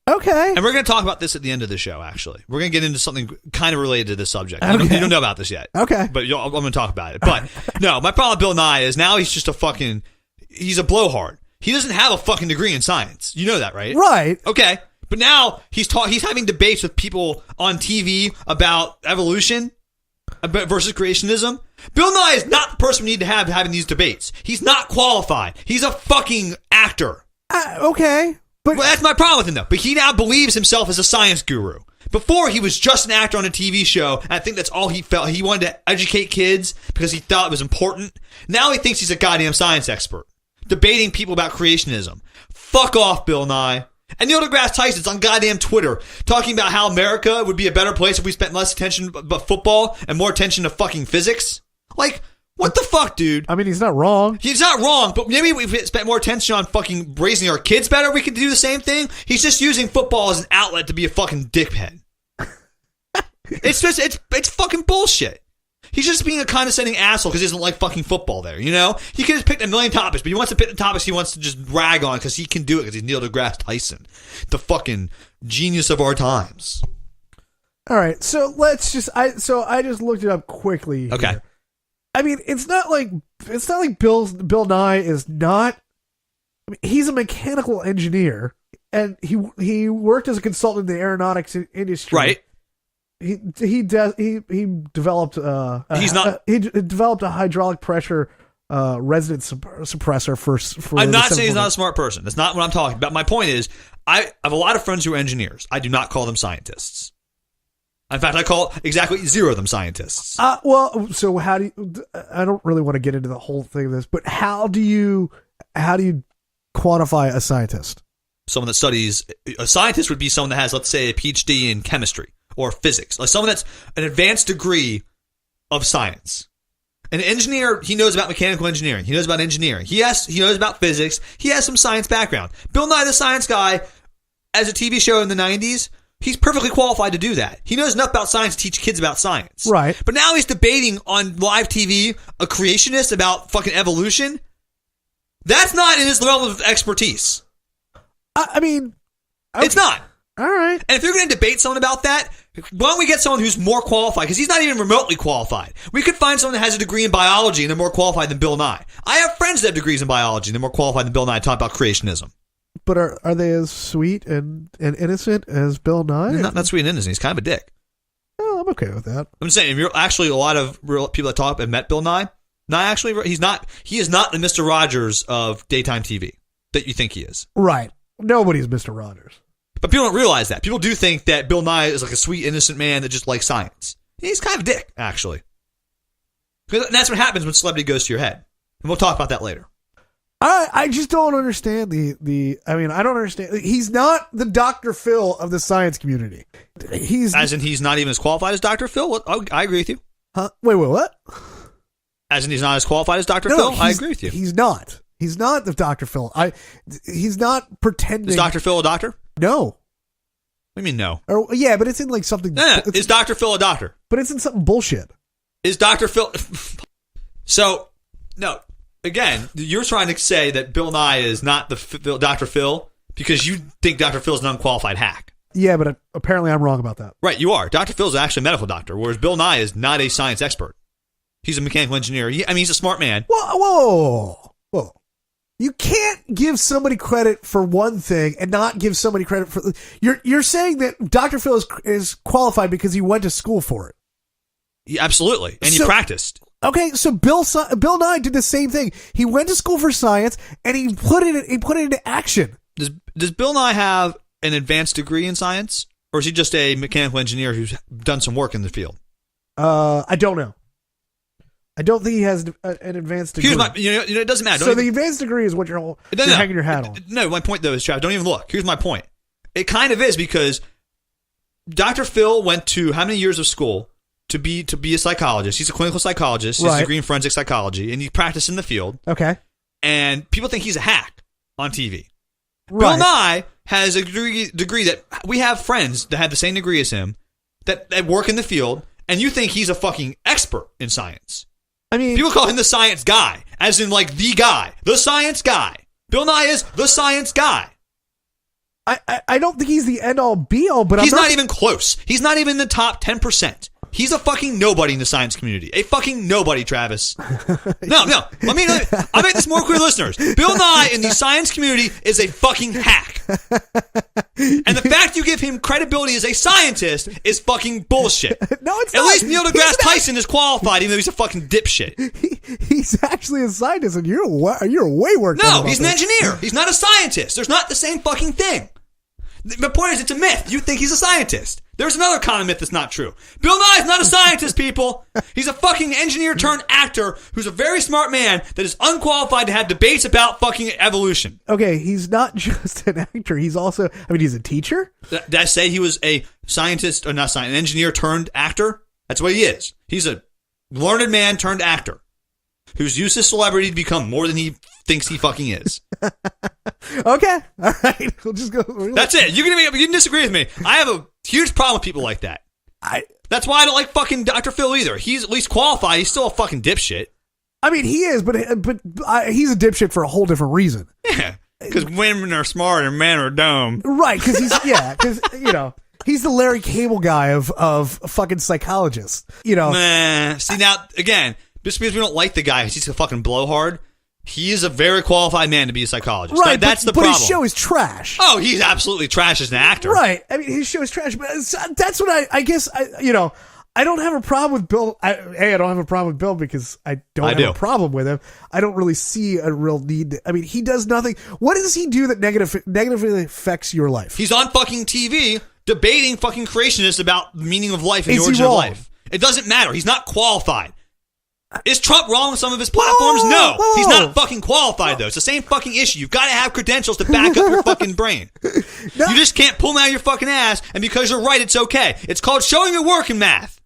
Okay. And we're going to talk about this at the end of the show, actually. We're going to get into something kind of related to this subject. Okay. You don't know about this yet. Okay. But I'm going to talk about it. But no, my problem with Bill Nye is now he's just he's a blowhard. He doesn't have a fucking degree in science. You know that, right? Right. Okay. But now he's having debates with people on TV about evolution versus creationism. Bill Nye is not the person we need to have having these debates. He's not qualified. He's a fucking actor. Okay. But Well, that's my problem with him, though. But he now believes himself as a science guru. Before, he was just an actor on a TV show, and I think that's all he felt. He wanted to educate kids because he thought it was important. Now he thinks he's a goddamn science expert, debating people about creationism. Fuck off, Bill Nye. And Neil deGrasse Tyson's on goddamn Twitter talking about how America would be a better place if we spent less attention but football and more attention to fucking physics. Like, what the fuck, dude? I mean, he's not wrong. He's not wrong, but maybe if we spent more attention on fucking raising our kids better, we could do the same thing. He's just using football as an outlet to be a fucking dickhead. It's fucking bullshit. He's just being a condescending asshole because he doesn't like fucking football there, you know? He could have picked a million topics, but he wants to pick the topics he wants to just rag on because he can do it because he's Neil deGrasse Tyson, the fucking genius of our times. All right, so I just looked it up quickly here. Okay. I mean, it's not like Bill Nye is not. I mean, he's a mechanical engineer, and he worked as a consultant in the aeronautics industry. Right. He developed he developed a hydraulic pressure resonance suppressor for. I'm not saying he's not a smart person. That's not what I'm talking about. My point is, I have a lot of friends who are engineers. I do not call them scientists. In fact, I call exactly zero of them scientists. Well, so how do you? I don't really want to get into the whole thing of this, but how do you quantify a scientist? Someone that studies a scientist would be someone that has, let's say, a PhD in chemistry or physics, like someone that's an advanced degree of science. An engineer, he knows about mechanical engineering. He knows about engineering. He knows about physics. He has some science background. Bill Nye the Science Guy, as a TV show in the 90s, he's perfectly qualified to do that. He knows enough about science to teach kids about science. Right. But now he's debating on live TV a creationist about fucking evolution. That's not in his realm of expertise. I mean, it's not. All right. And if you're going to debate someone about that, why don't we get someone who's more qualified? Because he's not even remotely qualified. We could find someone that has a degree in biology and they're more qualified than Bill Nye. I have friends that have degrees in biology and they're more qualified than Bill Nye to talk about creationism. But are they as sweet and innocent as Bill Nye? Not sweet and innocent. He's kind of a dick. Oh, I'm okay with that. I'm saying, if you're actually a lot of real people that talk and met Bill Nye, he is not the Mr. Rogers of daytime TV that you think he is. Right. Nobody's Mr. Rogers. But people don't realize that. People do think that Bill Nye is like a sweet, innocent man that just likes science. He's kind of a dick, actually. And that's what happens when celebrity goes to your head. And we'll talk about that later. I just don't understand I mean, I don't understand. He's not the Dr. Phil of the science community. He's not even as qualified as Dr. Phil? I agree with you. Huh? Wait, what? As in he's not as qualified as Dr. Phil? I agree with you. He's not. He's not the Dr. Phil. He's not pretending. Is Dr. Phil a doctor? No. What do you mean no? Or yeah, but it's in like something. No. Is Dr. Phil a doctor? But it's in something bullshit. Is Dr. Phil... So, no. Again, you're trying to say that Bill Nye is not the Dr. Phil because you think Dr. Phil is an unqualified hack. Yeah, but apparently I'm wrong about that. Right, you are. Dr. Phil is actually a medical doctor, whereas Bill Nye is not a science expert. He's a mechanical engineer. He's a smart man. Whoa. You can't give somebody credit for one thing and not give somebody credit for... You're saying that Dr. Phil is qualified because he went to school for it. Yeah, absolutely. And he practiced. Okay, so Bill Nye did the same thing. He went to school for science and he put it into action. Does Bill Nye have an advanced degree in science, or is he just a mechanical engineer who's done some work in the field? I don't know. I don't think he has an advanced degree. It doesn't matter. So the advanced degree is what you're hanging your hat on. No, my point though is, Travis, don't even look. Here's my point. It kind of is because Dr. Phil went to how many years of school? to be a psychologist. He's a clinical psychologist. He's a degree in forensic psychology, and he practiced in the field. Okay. And people think he's a hack on TV. Right. Bill Nye has a degree that we have friends that have the same degree as him that work in the field, and you think he's a fucking expert in science. I mean, people call him the science guy, as in like the guy, the science guy. Bill Nye is the science guy. I don't think he's the end all be all, but he's not even close. He's not even in the top 10%. He's a fucking nobody in the science community. A fucking nobody, Travis. No. I'll make this more clear, listeners. Bill Nye in the science community is a fucking hack. And the fact you give him credibility as a scientist is fucking bullshit. No, it's not. At least Neil deGrasse Tyson is qualified, even though he's a fucking dipshit. He's actually a scientist, and you're way worse. No, he's an engineer. He's not a scientist. There's not the same fucking thing. The point is, it's a myth. You think he's a scientist. There's another common myth that's not true. Bill Nye's not a scientist, people. He's a fucking engineer turned actor who's a very smart man that is unqualified to have debates about fucking evolution. Okay, he's not just an actor. He's also, he's a teacher? Did I say he was a scientist, or not scientist, an engineer turned actor? That's what he is. He's a learned man turned actor who's used his celebrity to become more than he thinks he fucking is. Okay. All right. We'll just go. That's it. You can disagree with me. I have a huge problem with people like that. That's why I don't like fucking Dr. Phil either. He's at least qualified. He's still a fucking dipshit. I mean, he is, but he's a dipshit for a whole different reason. Yeah. Because women are smart and men are dumb. Right. Because he's the Larry Cable guy of fucking psychologists. See, now, again, just because we don't like the guy, he's a fucking blowhard. He is a very qualified man to be a psychologist. Right, that's the problem. But his show is trash. Oh, he's absolutely trash as an actor. Right. I mean, his show is trash. But that's what I guess, I don't have a problem with Bill. I don't have a problem with Bill because I don't have a problem with him. I don't really see a real need. He does nothing. What does he do that negatively affects your life? He's on fucking TV debating fucking creationists about the meaning of life and the origin of life. It doesn't matter. He's not qualified. Is Trump wrong with some of his platforms? No. He's not fucking qualified, though. It's the same fucking issue. You've got to have credentials to back up your fucking brain. No. You just can't pull them out of your fucking ass, and because you're right, it's okay. It's called showing your work in math.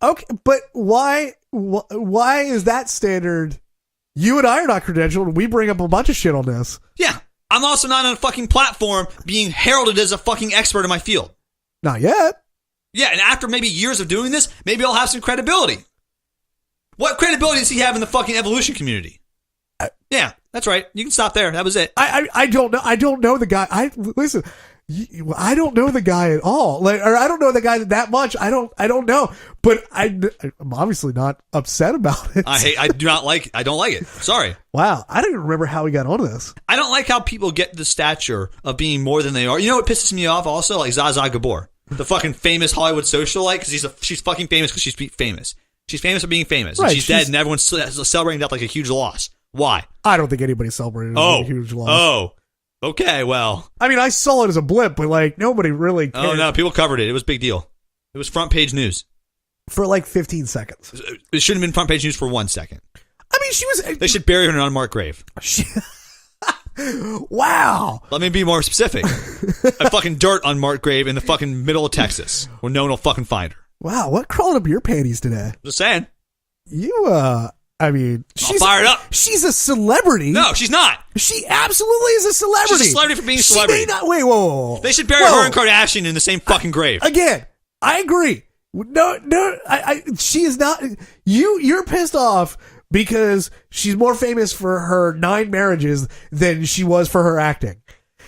Okay, but why is that standard? You and I are not credentialed, and we bring up a bunch of shit on this. Yeah. I'm also not on a fucking platform being heralded as a fucking expert in my field. Not yet. Yeah, and after maybe years of doing this, maybe I'll have some credibility. What credibility does he have in the fucking evolution community? Yeah, that's right. You can stop there. That was it. I don't know. I don't know the guy. Listen. I don't know the guy at all. Or I don't know the guy that much. I don't know. But I'm obviously not upset about it. I don't like it. Sorry. Wow. I don't even remember how we got onto this. I don't like how people get the stature of being more than they are. You know what pisses me off also? Like Zsa Gabor, the fucking famous Hollywood socialite, because she's fucking famous because she's famous. She's famous for being famous. Right, and she's dead, and everyone's celebrating death like a huge loss. Why? I don't think anybody's celebrating a huge loss. Okay, well. I saw it as a blip, but nobody really cared. Oh, no, people covered it. It was a big deal. It was front page news. For 15 seconds. It shouldn't have been front page news for 1 second. She was... They should bury her in an unmarked grave. Wow. Let me be more specific. A fucking dirt unmarked grave in the fucking middle of Texas where no one will fucking find her. Wow, what crawled up your panties today? Just saying. She's fired up. She's a celebrity. No, she's not. She absolutely is a celebrity. She's a celebrity for being a celebrity. She may not. Wait, whoa. They should bury her and Kardashian in the same fucking grave. Again, I agree. No, she is not. You're pissed off because she's more famous for her 9 marriages than she was for her acting.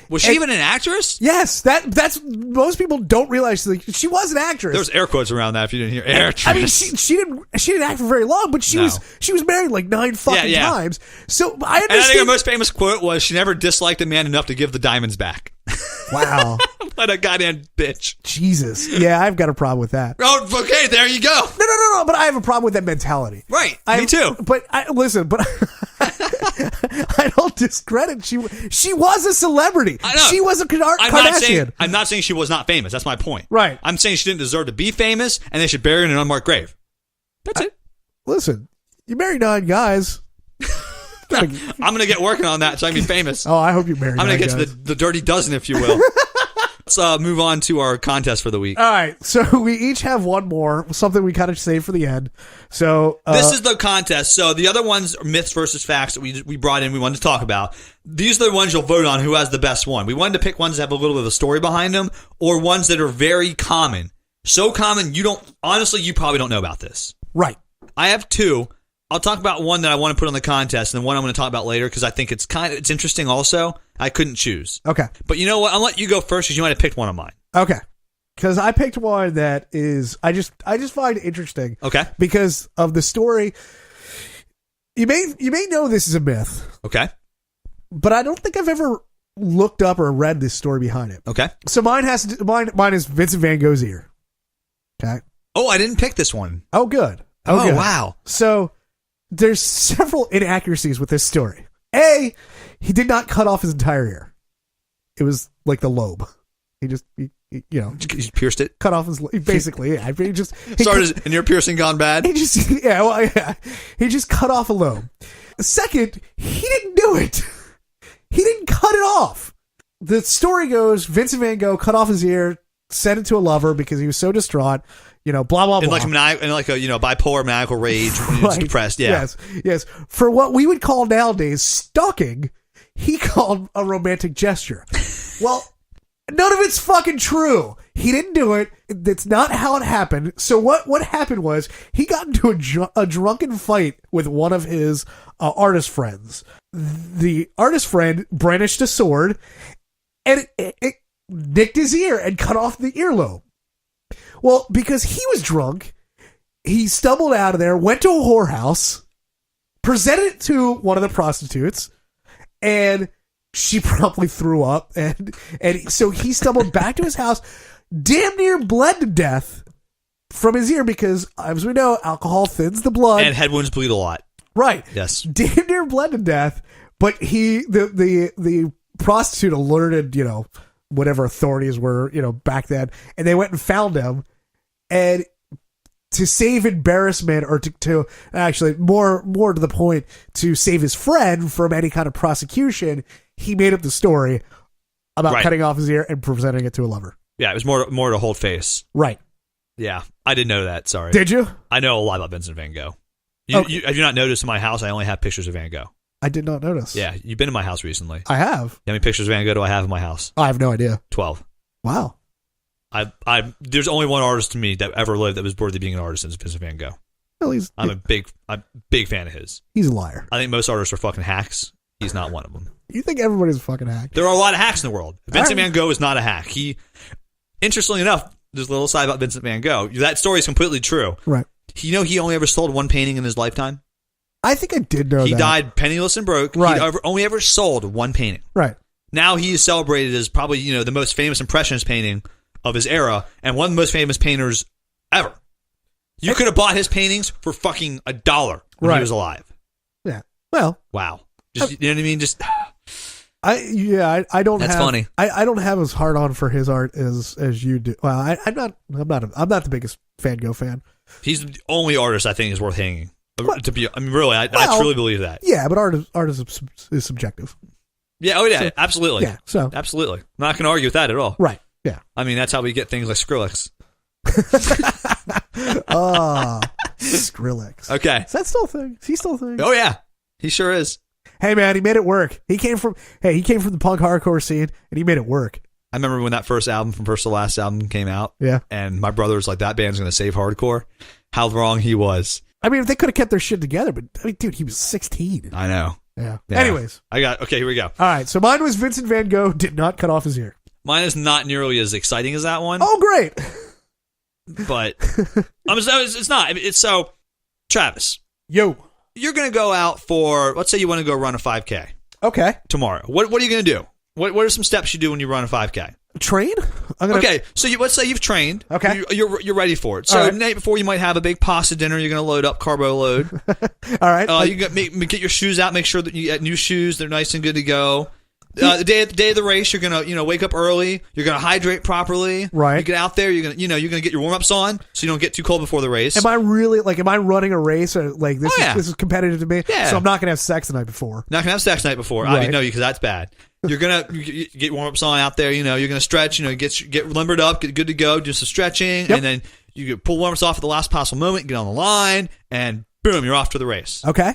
Was she even an actress? Yes, that's most people don't realize she was an actress. There was air quotes around that if you didn't hear actress. She didn't act for very long, but she was married 9 fucking times. So I understand. And I think her most famous quote was, "She never disliked a man enough to give the diamonds back." Wow. What a goddamn bitch. Jesus. Yeah, I've got a problem with that. Oh, okay, there you go. No, but I have a problem with that mentality. Right, me too. But I don't discredit. She was a celebrity. I know. She was a Kardashian. I'm not saying she was not famous. That's my point. Right. I'm saying she didn't deserve to be famous, and they should bury her in an unmarked grave. That's it. Listen, you marry 9 guys. I'm going to get working on that so I can be famous. Oh, I hope you marry 9 I'm going to get guys. to the dirty dozen, if you will. Let's move on to our contest for the week. All right, so we each have one more, something we kind of save for the end. So This is the contest. So the other ones are myths versus facts that we brought in. We wanted to talk about. These are the ones you'll vote on. Who has the best one? We wanted to pick ones that have a little bit of a story behind them, or ones that are very common. So common you probably don't know about this. right. I have two. I'll talk about one that I want to put on the contest, and one I'm going to talk about later because I think it's interesting. Also, I couldn't choose. Okay. But you know what? I'll let you go first because you might have picked one of mine. Okay. Because I picked one that is I just find it interesting. Okay. Because of the story. You may know this is a myth, Okay. but I don't think I've ever looked up or read this story behind it. Okay. So mine is Vincent Van Gogh's ear. Okay. Oh, I didn't pick this one. Oh, good. Oh, good. wow. So there's several inaccuracies with this story. A, he did not cut off his entire ear. It was like the lobe. He You pierced it. cut off his basically. Yeah, he just Started an ear piercing gone bad. He just cut off a lobe. Second, he didn't do it. He didn't cut it off. The story goes, Vincent Van Gogh cut off his ear, sent it to a lover because he was so distraught. Blah blah blah. In like a bipolar maniacal rage when he was depressed. Yeah. Yes. For what we would call nowadays stalking, he called a romantic gesture. Well, none of it's fucking true. He didn't do it. That's not how it happened. So what happened was he got into a drunken fight with one of his artist friends. The artist friend brandished a sword and it nicked his ear and cut off the earlobe. Well, because he was drunk, he stumbled out of there, went to a whorehouse, presented it to one of the prostitutes, and she promptly threw up. And so he stumbled back to his house, damn near bled to death from his ear because, as we know, alcohol thins the blood. And head wounds bleed a lot. Right. Yes. Damn near bled to death, but the prostitute alerted, whatever authorities were, back then, and they went and found him. And to save embarrassment, or to actually more to the point, to save his friend from any kind of prosecution, he made up the story about cutting off his ear and presenting it to a lover. Yeah, it was more to hold face. Right. Yeah, I didn't know that. Sorry. Did you? I know a lot about Vincent Van Gogh. Have you not noticed in my house I only have pictures of Van Gogh? I did not notice. Yeah, you've been in my house recently. I have. How many pictures of Van Gogh do I have in my house? I have no idea. 12. Wow. There's only one artist to me that ever lived that was worthy of being an artist, and it's Vincent Van Gogh. Well, I'm a big fan of his. He's a liar. I think most artists are fucking hacks. He's not one of them. You think everybody's a fucking hack? There are a lot of hacks in the world. Vincent Van Gogh is not a hack. Interestingly enough, there's a little side about Vincent Van Gogh. That story is completely true. Right. He only ever sold one painting in his lifetime? I think I did know that. He died penniless and broke. Right. He only ever sold one painting. Right. Now he is celebrated as probably, the most famous Impressionist painting of his era and one of the most famous painters ever. You could have bought his paintings for fucking $1 when he was alive. Yeah. Well. Wow. Just, you know what I mean? Just... I don't. That's funny. I don't have as hard on for his art as you do. Well, I'm not the biggest Van Gogh fan. He's the only artist I think is worth hanging. Really, I truly believe that. Yeah, but art is subjective. Yeah. Oh yeah. So, absolutely. Yeah. So absolutely, I'm not going to argue with that at all. Right. Yeah. I mean, that's how we get things like Skrillex. Skrillex. Okay. Is that still a thing? Is he still a thing? Oh yeah, he sure is. Hey man, he made it work. He came from the punk hardcore scene, and he made it work. I remember when that first album, from First to Last album, came out. Yeah. And my brother was like, "That band's going to save hardcore." How wrong he was. I mean, if they could have kept their shit together, but I mean, dude, he was 16. I know. Yeah. Anyways, okay. Here we go. All right. So mine was Vincent Van Gogh did not cut off his ear. Mine is not nearly as exciting as that one. Oh, great. But it's not. It's so. Travis. Yo. You're going to go out for, let's say you want to go run a 5K. Okay. Tomorrow. What are you going to do? What are some steps you do when you run a 5K? Train? Okay, so let's say you've trained. Okay. You're ready for it. So the night before, you might have a big pasta dinner. You're going to load up, carbo load. All right. You get your shoes out. Make sure that you get new shoes. They're nice and good to go. The day of the race, you're gonna wake up early. You're gonna hydrate properly. Right. You get out there. You're gonna get your warm ups on, so you don't get too cold before the race. Am I running a race? Or, like this this is competitive to me. Yeah. So I'm not gonna have sex the night before. Not gonna have sex the night before. Right. I know you because that's bad. You're gonna you get warm ups on out there. You're gonna stretch. Get limbered up, get good to go, do some stretching, and then you pull warm ups off at the last possible moment. Get on the line, and boom, you're off to the race. Okay.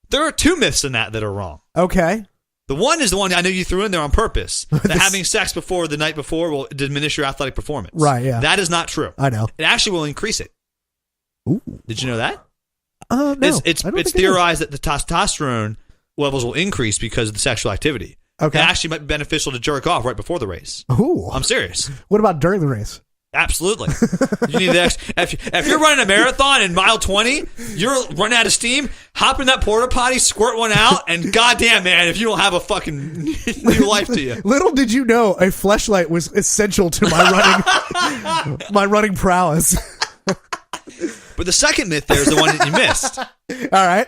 There are 2 myths in that are wrong. Okay. The one is the one I know you threw in there on purpose. That having sex before the night before will diminish your athletic performance. Right, yeah. That is not true. I know. It actually will increase it. Ooh. Did you know that? No. It's theorized that the testosterone levels will increase because of the sexual activity. Okay. It actually might be beneficial to jerk off right before the race. Ooh. I'm serious. What about during the race? Absolutely. You need the if you're running a marathon in mile 20, you're running out of steam, hop in that porta potty, squirt one out, and goddamn, man, if you don't have a fucking new life to you. Little did you know a fleshlight was essential to my running my running prowess. But the second myth there is the one that you missed. All right.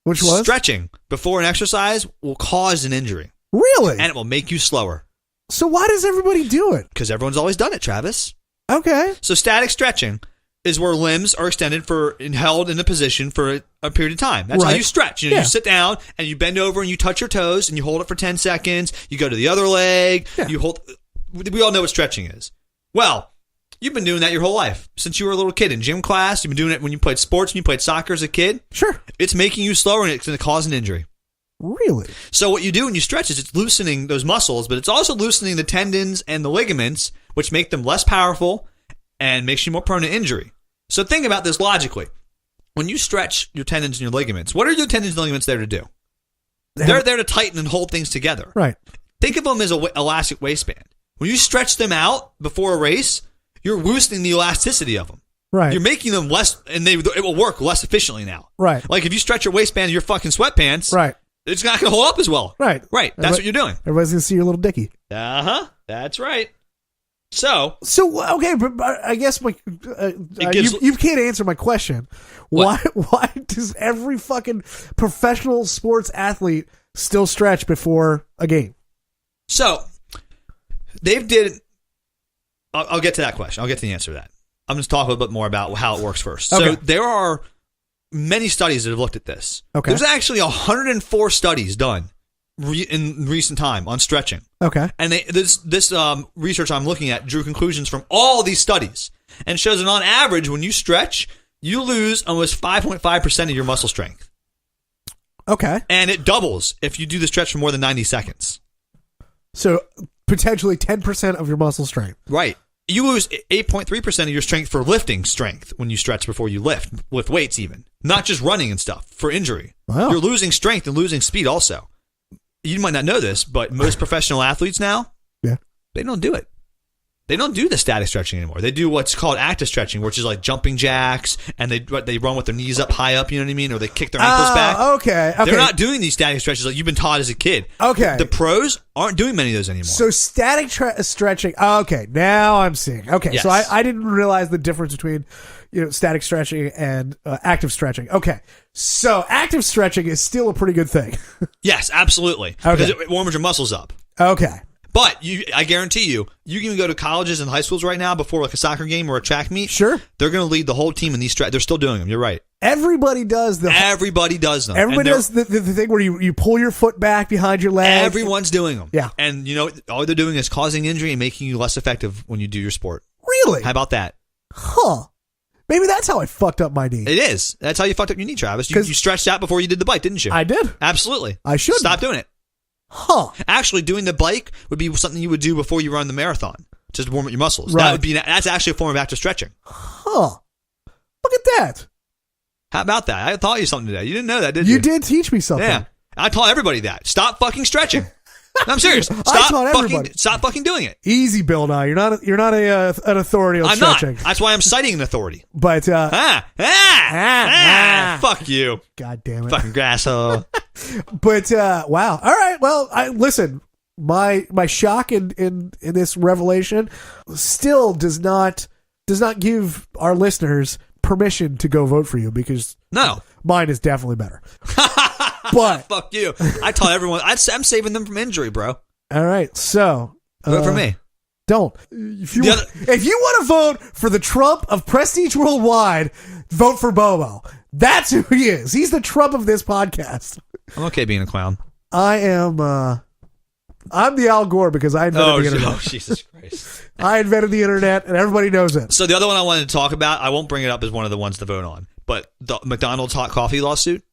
Which was? Stretching before an exercise will cause an injury. Really? And it will make you slower. So why does everybody do it? Because everyone's always done it, Travis. Okay. So static stretching is where limbs are extended and held in a position for a period of time. That's how you stretch. You sit down and you bend over and you touch your toes and you hold it for 10 seconds. You go to the other leg. Yeah. You hold. We all know what stretching is. Well, you've been doing that your whole life. Since you were a little kid in gym class, you've been doing it when you played sports, when you played soccer as a kid. Sure. It's making you slower and it's going to cause an injury. Really? So what you do when you stretch is it's loosening those muscles, but it's also loosening the tendons and the ligaments, which make them less powerful and makes you more prone to injury. So think about this logically. When you stretch your tendons and your ligaments, what are your tendons and ligaments there to do? They're there to tighten and hold things together. Right. Think of them as an elastic waistband. When you stretch them out before a race, you're loosening the elasticity of them. Right. You're making them less, and it will work less efficiently now. Right. Like if you stretch your waistband of your fucking sweatpants, right. It's not going to hold up as well. Right. Right. That's what you're doing. Everybody's going to see your little dicky. Uh-huh. That's right. So okay, but I guess you can't answer my question. Why does every fucking professional sports athlete still stretch before a game? So I'll get to that question. I'll get to the answer to that. I'm just talking a little bit more about how it works first. Okay. So there are many studies that have looked at this. Okay. There's actually 104 studies done in recent time on stretching. Okay. And this research I'm looking at drew conclusions from all these studies and shows that on average, when you stretch, you lose almost 5.5% of your muscle strength. Okay. And it doubles if you do the stretch for more than 90 seconds. So potentially 10% of your muscle strength. Right. You lose 8.3% of your strength for lifting strength when you stretch before you lift weights even. Not just running and stuff, for injury. Wow. You're losing strength and losing speed also. You might not know this, but most professional athletes now, they don't do it. They don't do the static stretching anymore. They do what's called active stretching, which is like jumping jacks, and they run with their knees up high up, you know what I mean? Or they kick their ankles back. Okay. They're not doing these static stretches like you've been taught as a kid. Okay. The pros aren't doing many of those anymore. So static stretching. Okay, now I'm seeing. Okay, Yes. so I didn't realize the difference between static stretching and active stretching. Okay, so active stretching is still a pretty good thing. Yes, absolutely. Okay. Because it warms your muscles up. Okay. But I guarantee you can go to colleges and high schools right now before like a soccer game or a track meet. Sure. They're going to lead the whole team in these They're still doing them. You're right. Everybody does them. Everybody does the thing where you pull your foot back behind your leg. Everyone's doing them. Yeah. And all they're doing is causing injury and making you less effective when you do your sport. Really? How about that? Huh. Maybe that's how I fucked up my knee. It is. That's how you fucked up your knee, Travis. You stretched out before you did the bike, didn't you? I did. Absolutely. I should Stop doing it. Huh. Actually, doing the bike would be something you would do before you run the marathon, just to warm up your muscles. Right. That's actually a form of active stretching. Huh. Look at that. How about that? I taught you something today. You didn't know that, did you? You did teach me something. Yeah. I taught everybody that. Stop fucking stretching. No, I'm serious. Stop fucking doing it. Easy, Bill Nye. You're not an authority on stretching. Not. That's why I'm citing an authority. But fuck you. God damn it. Fucking grasshole. But wow. All right. Well, listen. My shock in this revelation still does not give our listeners permission to go vote for you because no, mine is definitely better. But Fuck you. I tell everyone, I'm saving them from injury, bro. all right, so Vote for me. don't. If you want to vote for the Trump of Prestige Worldwide, vote for Bobo. That's who he is. He's the Trump of this podcast. I'm okay being a clown. I am. I'm the Al Gore because I invented the internet. Oh, Jesus Christ. I invented the internet, and everybody knows it. So the other one I wanted to talk about, I won't bring it up as one of the ones to vote on, but the McDonald's hot coffee lawsuit.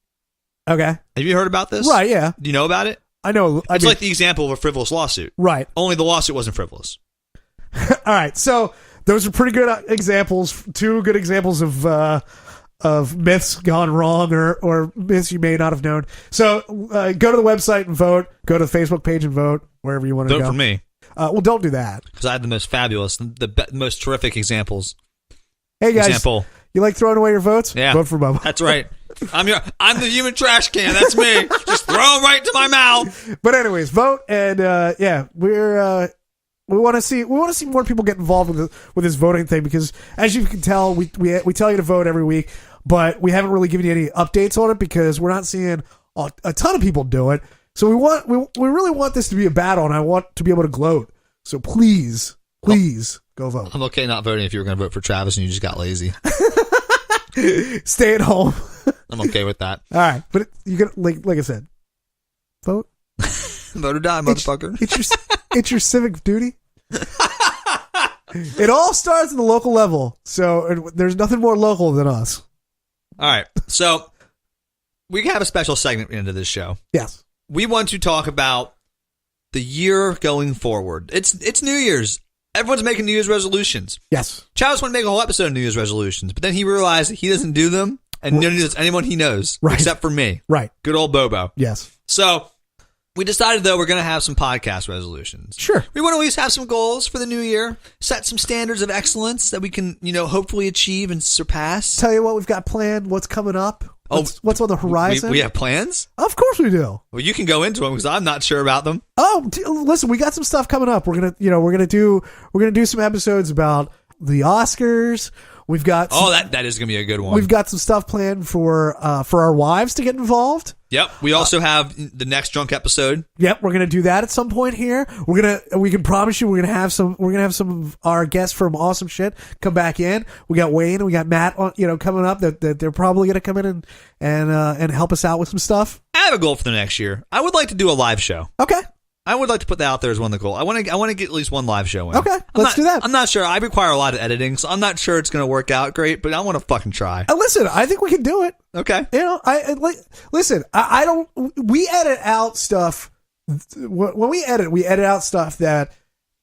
Okay. Have you heard about this? Right, yeah. Do you know about it? I know. It's like the example of a frivolous lawsuit. Right. Only the lawsuit wasn't frivolous. All right. So those are pretty good examples. Two good examples of myths gone wrong or myths you may not have known. So go to the website and vote. Go to the Facebook page and vote wherever you want to go. Vote for me. Well, don't do that. Because I had the most fabulous, the most terrific examples. Hey guys, Example. You like throwing away your votes? Yeah. Vote for Bubba. That's right. I'm the human trash can. That's me. Just throw them right to my mouth. But anyways, vote and we want to see more people get involved with this voting thing because as you can tell, we tell you to vote every week, but we haven't really given you any updates on it because we're not seeing a ton of people do it. So we really want this to be a battle, and I want to be able to gloat. So please go vote. I'm okay not voting if you were going to vote for Travis and you just got lazy. Stay at home. I'm okay with that. All right, but you got like I said, vote. Vote or die, motherfucker. It's your civic duty. It all starts at the local level, so there's nothing more local than us. All right, so we have a special segment into this show. Yes, we want to talk about the year going forward. It's New Year's. Everyone's making New Year's resolutions. Yes. Travis wanted to make a whole episode of New Year's resolutions, but then he realized that he doesn't do them, and none of anyone he knows, right, except for me. Right. Good old Bobo. Yes. So we decided, though, we're going to have some podcast resolutions. Sure. We want to at least have some goals for the new year, set some standards of excellence that we can, hopefully achieve and surpass. Tell you what we've got planned, what's coming up. What's on the horizon? We have plans? Of course we do. Well, you can go into them because I'm not sure about them. Oh, listen, we got some stuff coming up. We're gonna do some episodes about the Oscars. We've got that is gonna be a good one. We've got some stuff planned for our wives to get involved. Yep. We also have the next drunk episode. Yep, we're gonna do that at some point here. We can promise you we're gonna have some of our guests from Awesome Shit come back in. We got Wayne and we got Matt on, coming up that they're probably gonna come in and help us out with some stuff. I have a goal for the next year. I would like to do a live show. Okay. I would like to put that out there as one of the goals. I want to get at least one live show in. Okay, let's do that. I'm not sure. I require a lot of editing, so I'm not sure it's going to work out great, but I want to fucking try. Listen, I think we can do it. Okay. I don't. We edit out stuff. When we edit out stuff that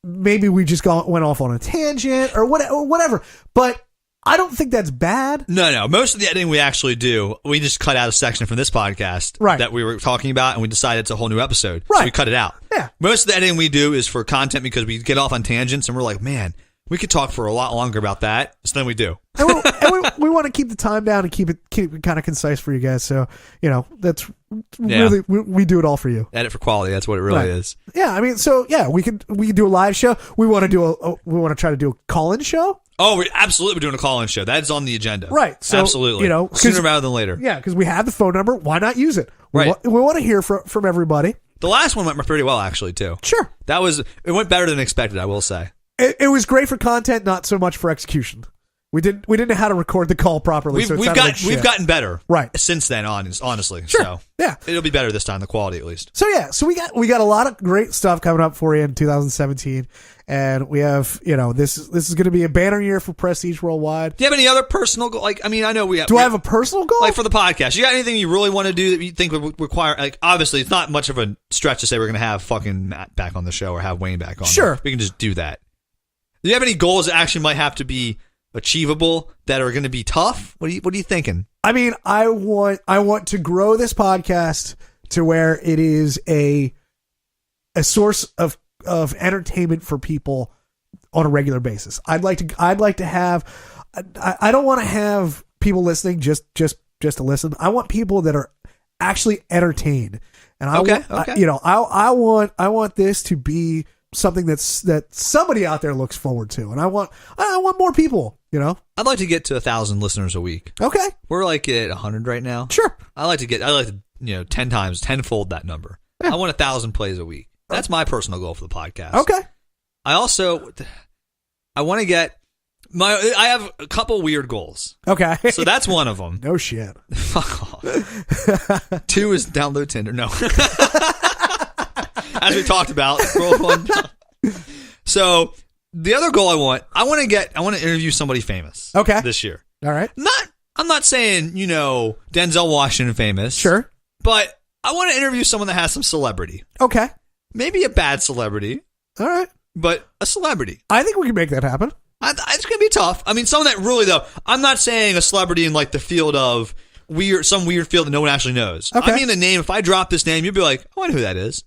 maybe we just went off on a tangent or whatever. But I don't think that's bad. No. Most of the editing we actually do, we just cut out a section from this podcast that we were talking about, and we decided it's a whole new episode. Right. So we cut it out. Yeah. Most of the editing we do is for content because we get off on tangents, and we're like, man, we could talk for a lot longer about that. So then we do. and we want to keep the time down and keep it kind of concise for you guys. So, that's really, we do it all for you. Edit for quality. That's what it really is. Yeah. I mean, we can do a live show. We want to try to do a call-in show. Oh, we're absolutely doing a call-in show. That is on the agenda. Right. So, absolutely. Sooner rather than later. Yeah, because we have the phone number. Why not use it? Right. We want to hear from everybody. The last one went pretty well, actually, too. Sure. It went better than expected, I will say. It was great for content, not so much for execution. We didn't know how to record the call properly. We've gotten better since then, honestly. Sure. So yeah, it'll be better this time, the quality at least. So we got a lot of great stuff coming up for you in 2017, and we have this is going to be a banner year for Prestige Worldwide. Do you have any other personal goal? I know we have. Do I have a personal goal? Like for the podcast, you got anything you really want to do that you think would require? Like obviously, it's not much of a stretch to say we're going to have fucking Matt back on the show or have Wayne back on. Sure, we can just do that. Do you have any goals that actually might have to be achievable that are going to be tough? What are you thinking? I mean, I want to grow this podcast to where it is a source of entertainment for people on a regular basis. I'd like to have. I don't want to have people listening just to listen. I want people that are actually entertained, and I want this to be something that somebody out there looks forward to, and I want more people. I'd like to get to 1,000 listeners a week. Okay, we're like at 100 right now. Sure, I like to tenfold that number. Yeah. I want 1,000 plays a week. That's my personal goal for the podcast. Okay. I want to get I have a couple weird goals. Okay. So that's one of them. No shit. Fuck off. 2 is download Tinder. No. As we talked about. So the other goal I want to interview somebody famous. Okay. This year. All right. I'm not saying, Denzel Washington famous. Sure. But I want to interview someone that has some celebrity. Okay. Maybe a bad celebrity, All right. but a celebrity. I think we can make that happen. It's going to be tough. I mean, someone that really, though, I'm not saying a celebrity in like the field of some weird field that no one actually knows. Okay. I mean the name. If I drop this name, you'll be like, I wonder who that is.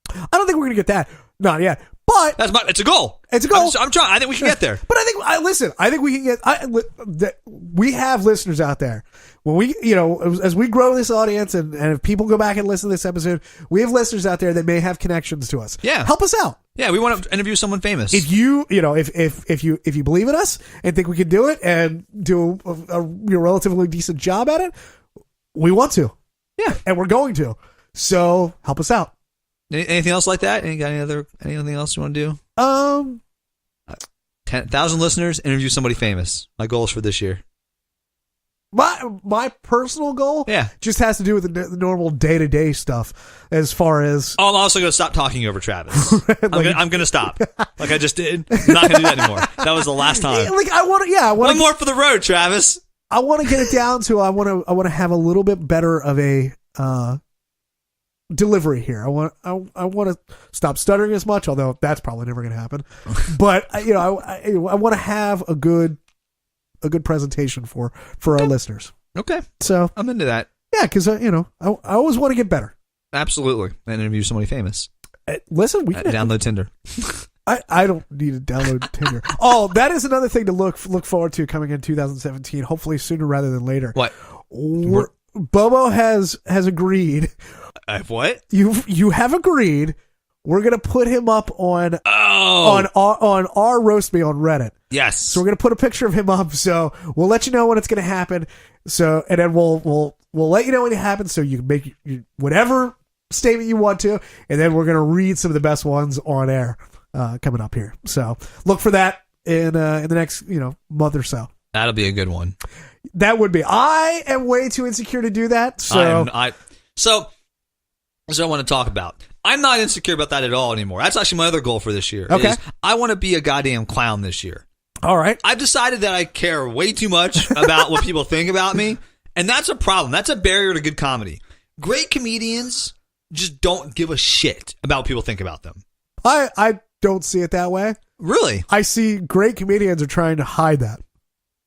I don't think we're going to get that. Not yet. But It's a goal. It's a goal. I'm trying. I think we can get there. But I think we can get. We have listeners out there. When we, as we grow this audience, and if people go back and listen to this episode, we have listeners out there that may have connections to us. Yeah, help us out. Yeah, we want to interview someone famous. If you, if you believe in us and think we can do it and do a relatively decent job at it, we want to. Yeah, and we're going to. So help us out. Anything else like that? Anything else you want to do? 10,000 listeners, interview somebody famous. My goals for this year. My personal goal, yeah, just has to do with the normal day-to-day stuff. As far as I'm also going to stop talking over Travis. I'm going to stop, like I just did. I'm not going to do that anymore. That was the last time. I want one more for the road, Travis. I want to get it down to I want to have a little bit better of a delivery here. I want to stop stuttering as much, although that's probably never going to happen. But I want to have a good presentation for our listeners. Okay, so I'm into that. Yeah, because I always want to get better. Absolutely, and interview somebody famous. Listen, we can download Tinder. I don't need to download Tinder. Oh, that is another thing to look forward to coming in 2017. Hopefully sooner rather than later. What? Bobo has agreed. What? You have agreed. We're gonna put him up on our roast me on Reddit. Yes. So we're gonna put a picture of him up. So we'll let you know when it's gonna happen. So and then we'll let you know when it happens. So you can make whatever statement you want to, and then we're gonna read some of the best ones on air coming up here. So look for that in the next month or so. That'll be a good one. That would be. I am way too insecure to do that. So that's what I want to talk about. I'm not insecure about that at all anymore. That's actually my other goal for this year. Okay. I want to be a goddamn clown this year. All right. I've decided that I care way too much about what people think about me, and that's a problem. That's a barrier to good comedy. Great comedians just don't give a shit about what people think about them. I don't see it that way. Really? I see great comedians are trying to hide that.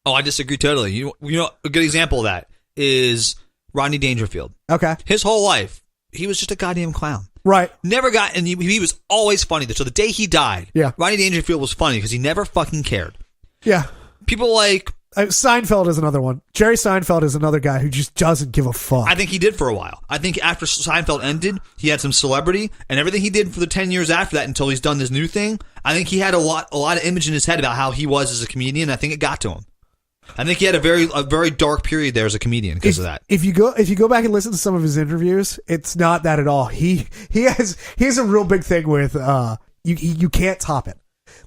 Oh, I disagree totally. You know, a good example of that is Rodney Dangerfield. Okay. His whole life, he was just a goddamn clown. Right. Never got, and he was always funny. So the day he died, Rodney Dangerfield was funny because he never fucking cared. Yeah. People like... Seinfeld is another one. Jerry Seinfeld is another guy who just doesn't give a fuck. I think he did for a while. I think after Seinfeld ended, he had some celebrity, and everything he did for the 10 years after that until he's done this new thing, I think he had a lot of image in his head about how he was as a comedian. I think it got to him. I think he had a very dark period there as a comedian because of that. If you go back and listen to some of his interviews, it's not that at all. He has a real big thing with you can't top it.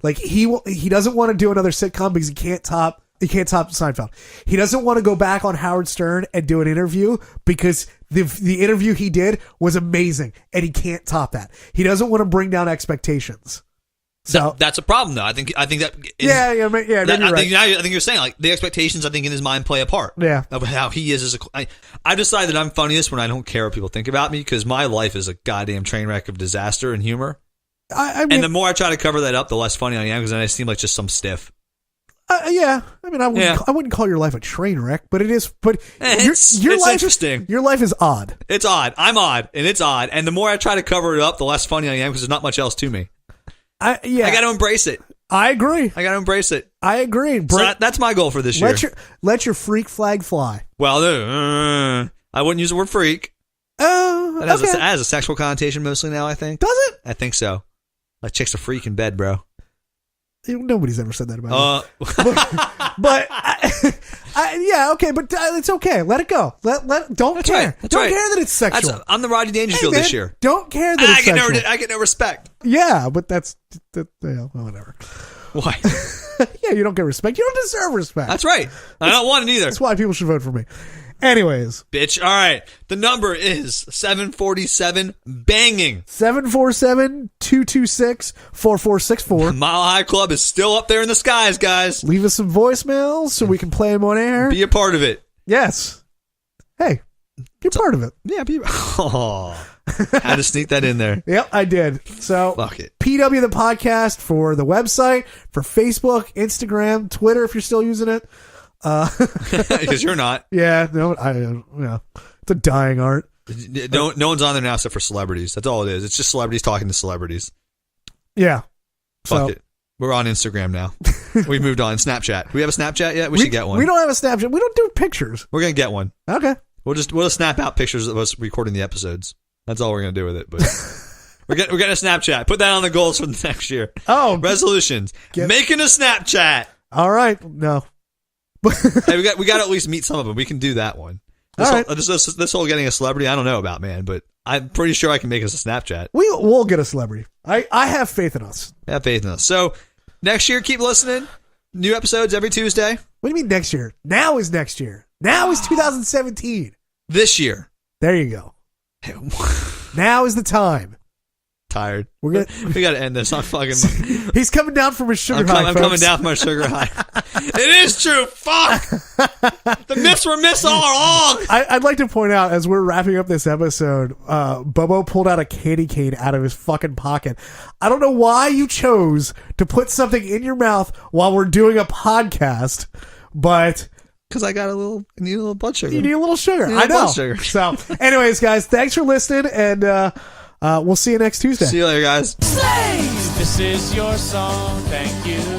Like he doesn't want to do another sitcom because he can't top Seinfeld. He doesn't want to go back on Howard Stern and do an interview because the interview he did was amazing and he can't top that. He doesn't want to bring down expectations. So that's a problem, though. I think that is, you're right. I think you're saying like the expectations. I think in his mind play a part. Yeah, of how he is as a. I've decided that I'm funniest when I don't care what people think about me because my life is a goddamn train wreck of disaster and humor. I mean, and the more I try to cover that up, the less funny I am because then I seem like just some stiff. Yeah, I mean, I wouldn't call your life a train wreck, but it is. But your life, interesting. Your life is odd. It's odd. I'm odd, and it's odd. And the more I try to cover it up, the less funny I am because there's not much else to me. I got to embrace it. I agree. I got to embrace it. I agree. So that's my goal for this year. Let your freak flag fly. Well, I wouldn't use the word freak. Oh, it has a sexual connotation mostly now. I think. Does it? I think so. Like chicks are freak in bed, bro. Nobody's ever said that about me. But yeah, okay, but it's okay. Let it go. Don't That's care. right. That's Don't right. care that it's sexual. I'm the Rodney Dangerfield Hey, man, this year. Don't care that it's sexual. I get no respect. Yeah, but that's whatever. Why? Yeah, you don't get respect. You don't deserve respect. That's right. I don't want it either. That's why people should vote for me. Anyways, Bitch. All right. The number is 747 banging. 747-226-4464. Mile High Club is still up there in the skies, guys. Leave us some voicemails so we can play them on air. Be a part of it. Yes. Hey, you're part of it. Yeah, had to sneak that in there. Yep, I did. So, Fuck it. PW the podcast for the website, for Facebook, Instagram, Twitter if you're still using it. Because you're not. Yeah, no, it's a dying art. No one's on there now except for celebrities. That's all it is. It's just celebrities talking to celebrities. Yeah. Fuck it. We're on Instagram now. We moved on. Snapchat. Do we have a Snapchat yet? We should get one. We don't have a Snapchat. We don't do pictures. We're gonna get one. Okay. We'll just snap out pictures of us recording the episodes. That's all we're gonna do with it. But we're getting a Snapchat. Put that on the goals for the next year. Oh, resolutions. Making a Snapchat. All right. No. Hey, we got to at least meet some of them. We can do that one. This whole getting a celebrity, I don't know about, man, but I'm pretty sure I can make us a Snapchat. We'll get a celebrity. I have faith in us. I have faith in us. So next year, keep listening. New episodes every Tuesday. What do you mean next year? Now is next year. Now is 2017. This year. There you go. Now is the time. Tired. We got to end this. I'm fucking. He's coming down from his sugar high. I'm coming down from my sugar high. It is true. Fuck. The myths were myths all along. I'd like to point out as we're wrapping up this episode, Bobo pulled out a candy cane out of his fucking pocket. I don't know why you chose to put something in your mouth while we're doing a podcast, but. Because I got need a little blood sugar. You need a little sugar. I know. Sugar. So, anyways, guys, thanks for listening, and we'll see you next Tuesday. See you later, guys. Slaves! This is your song, thank you.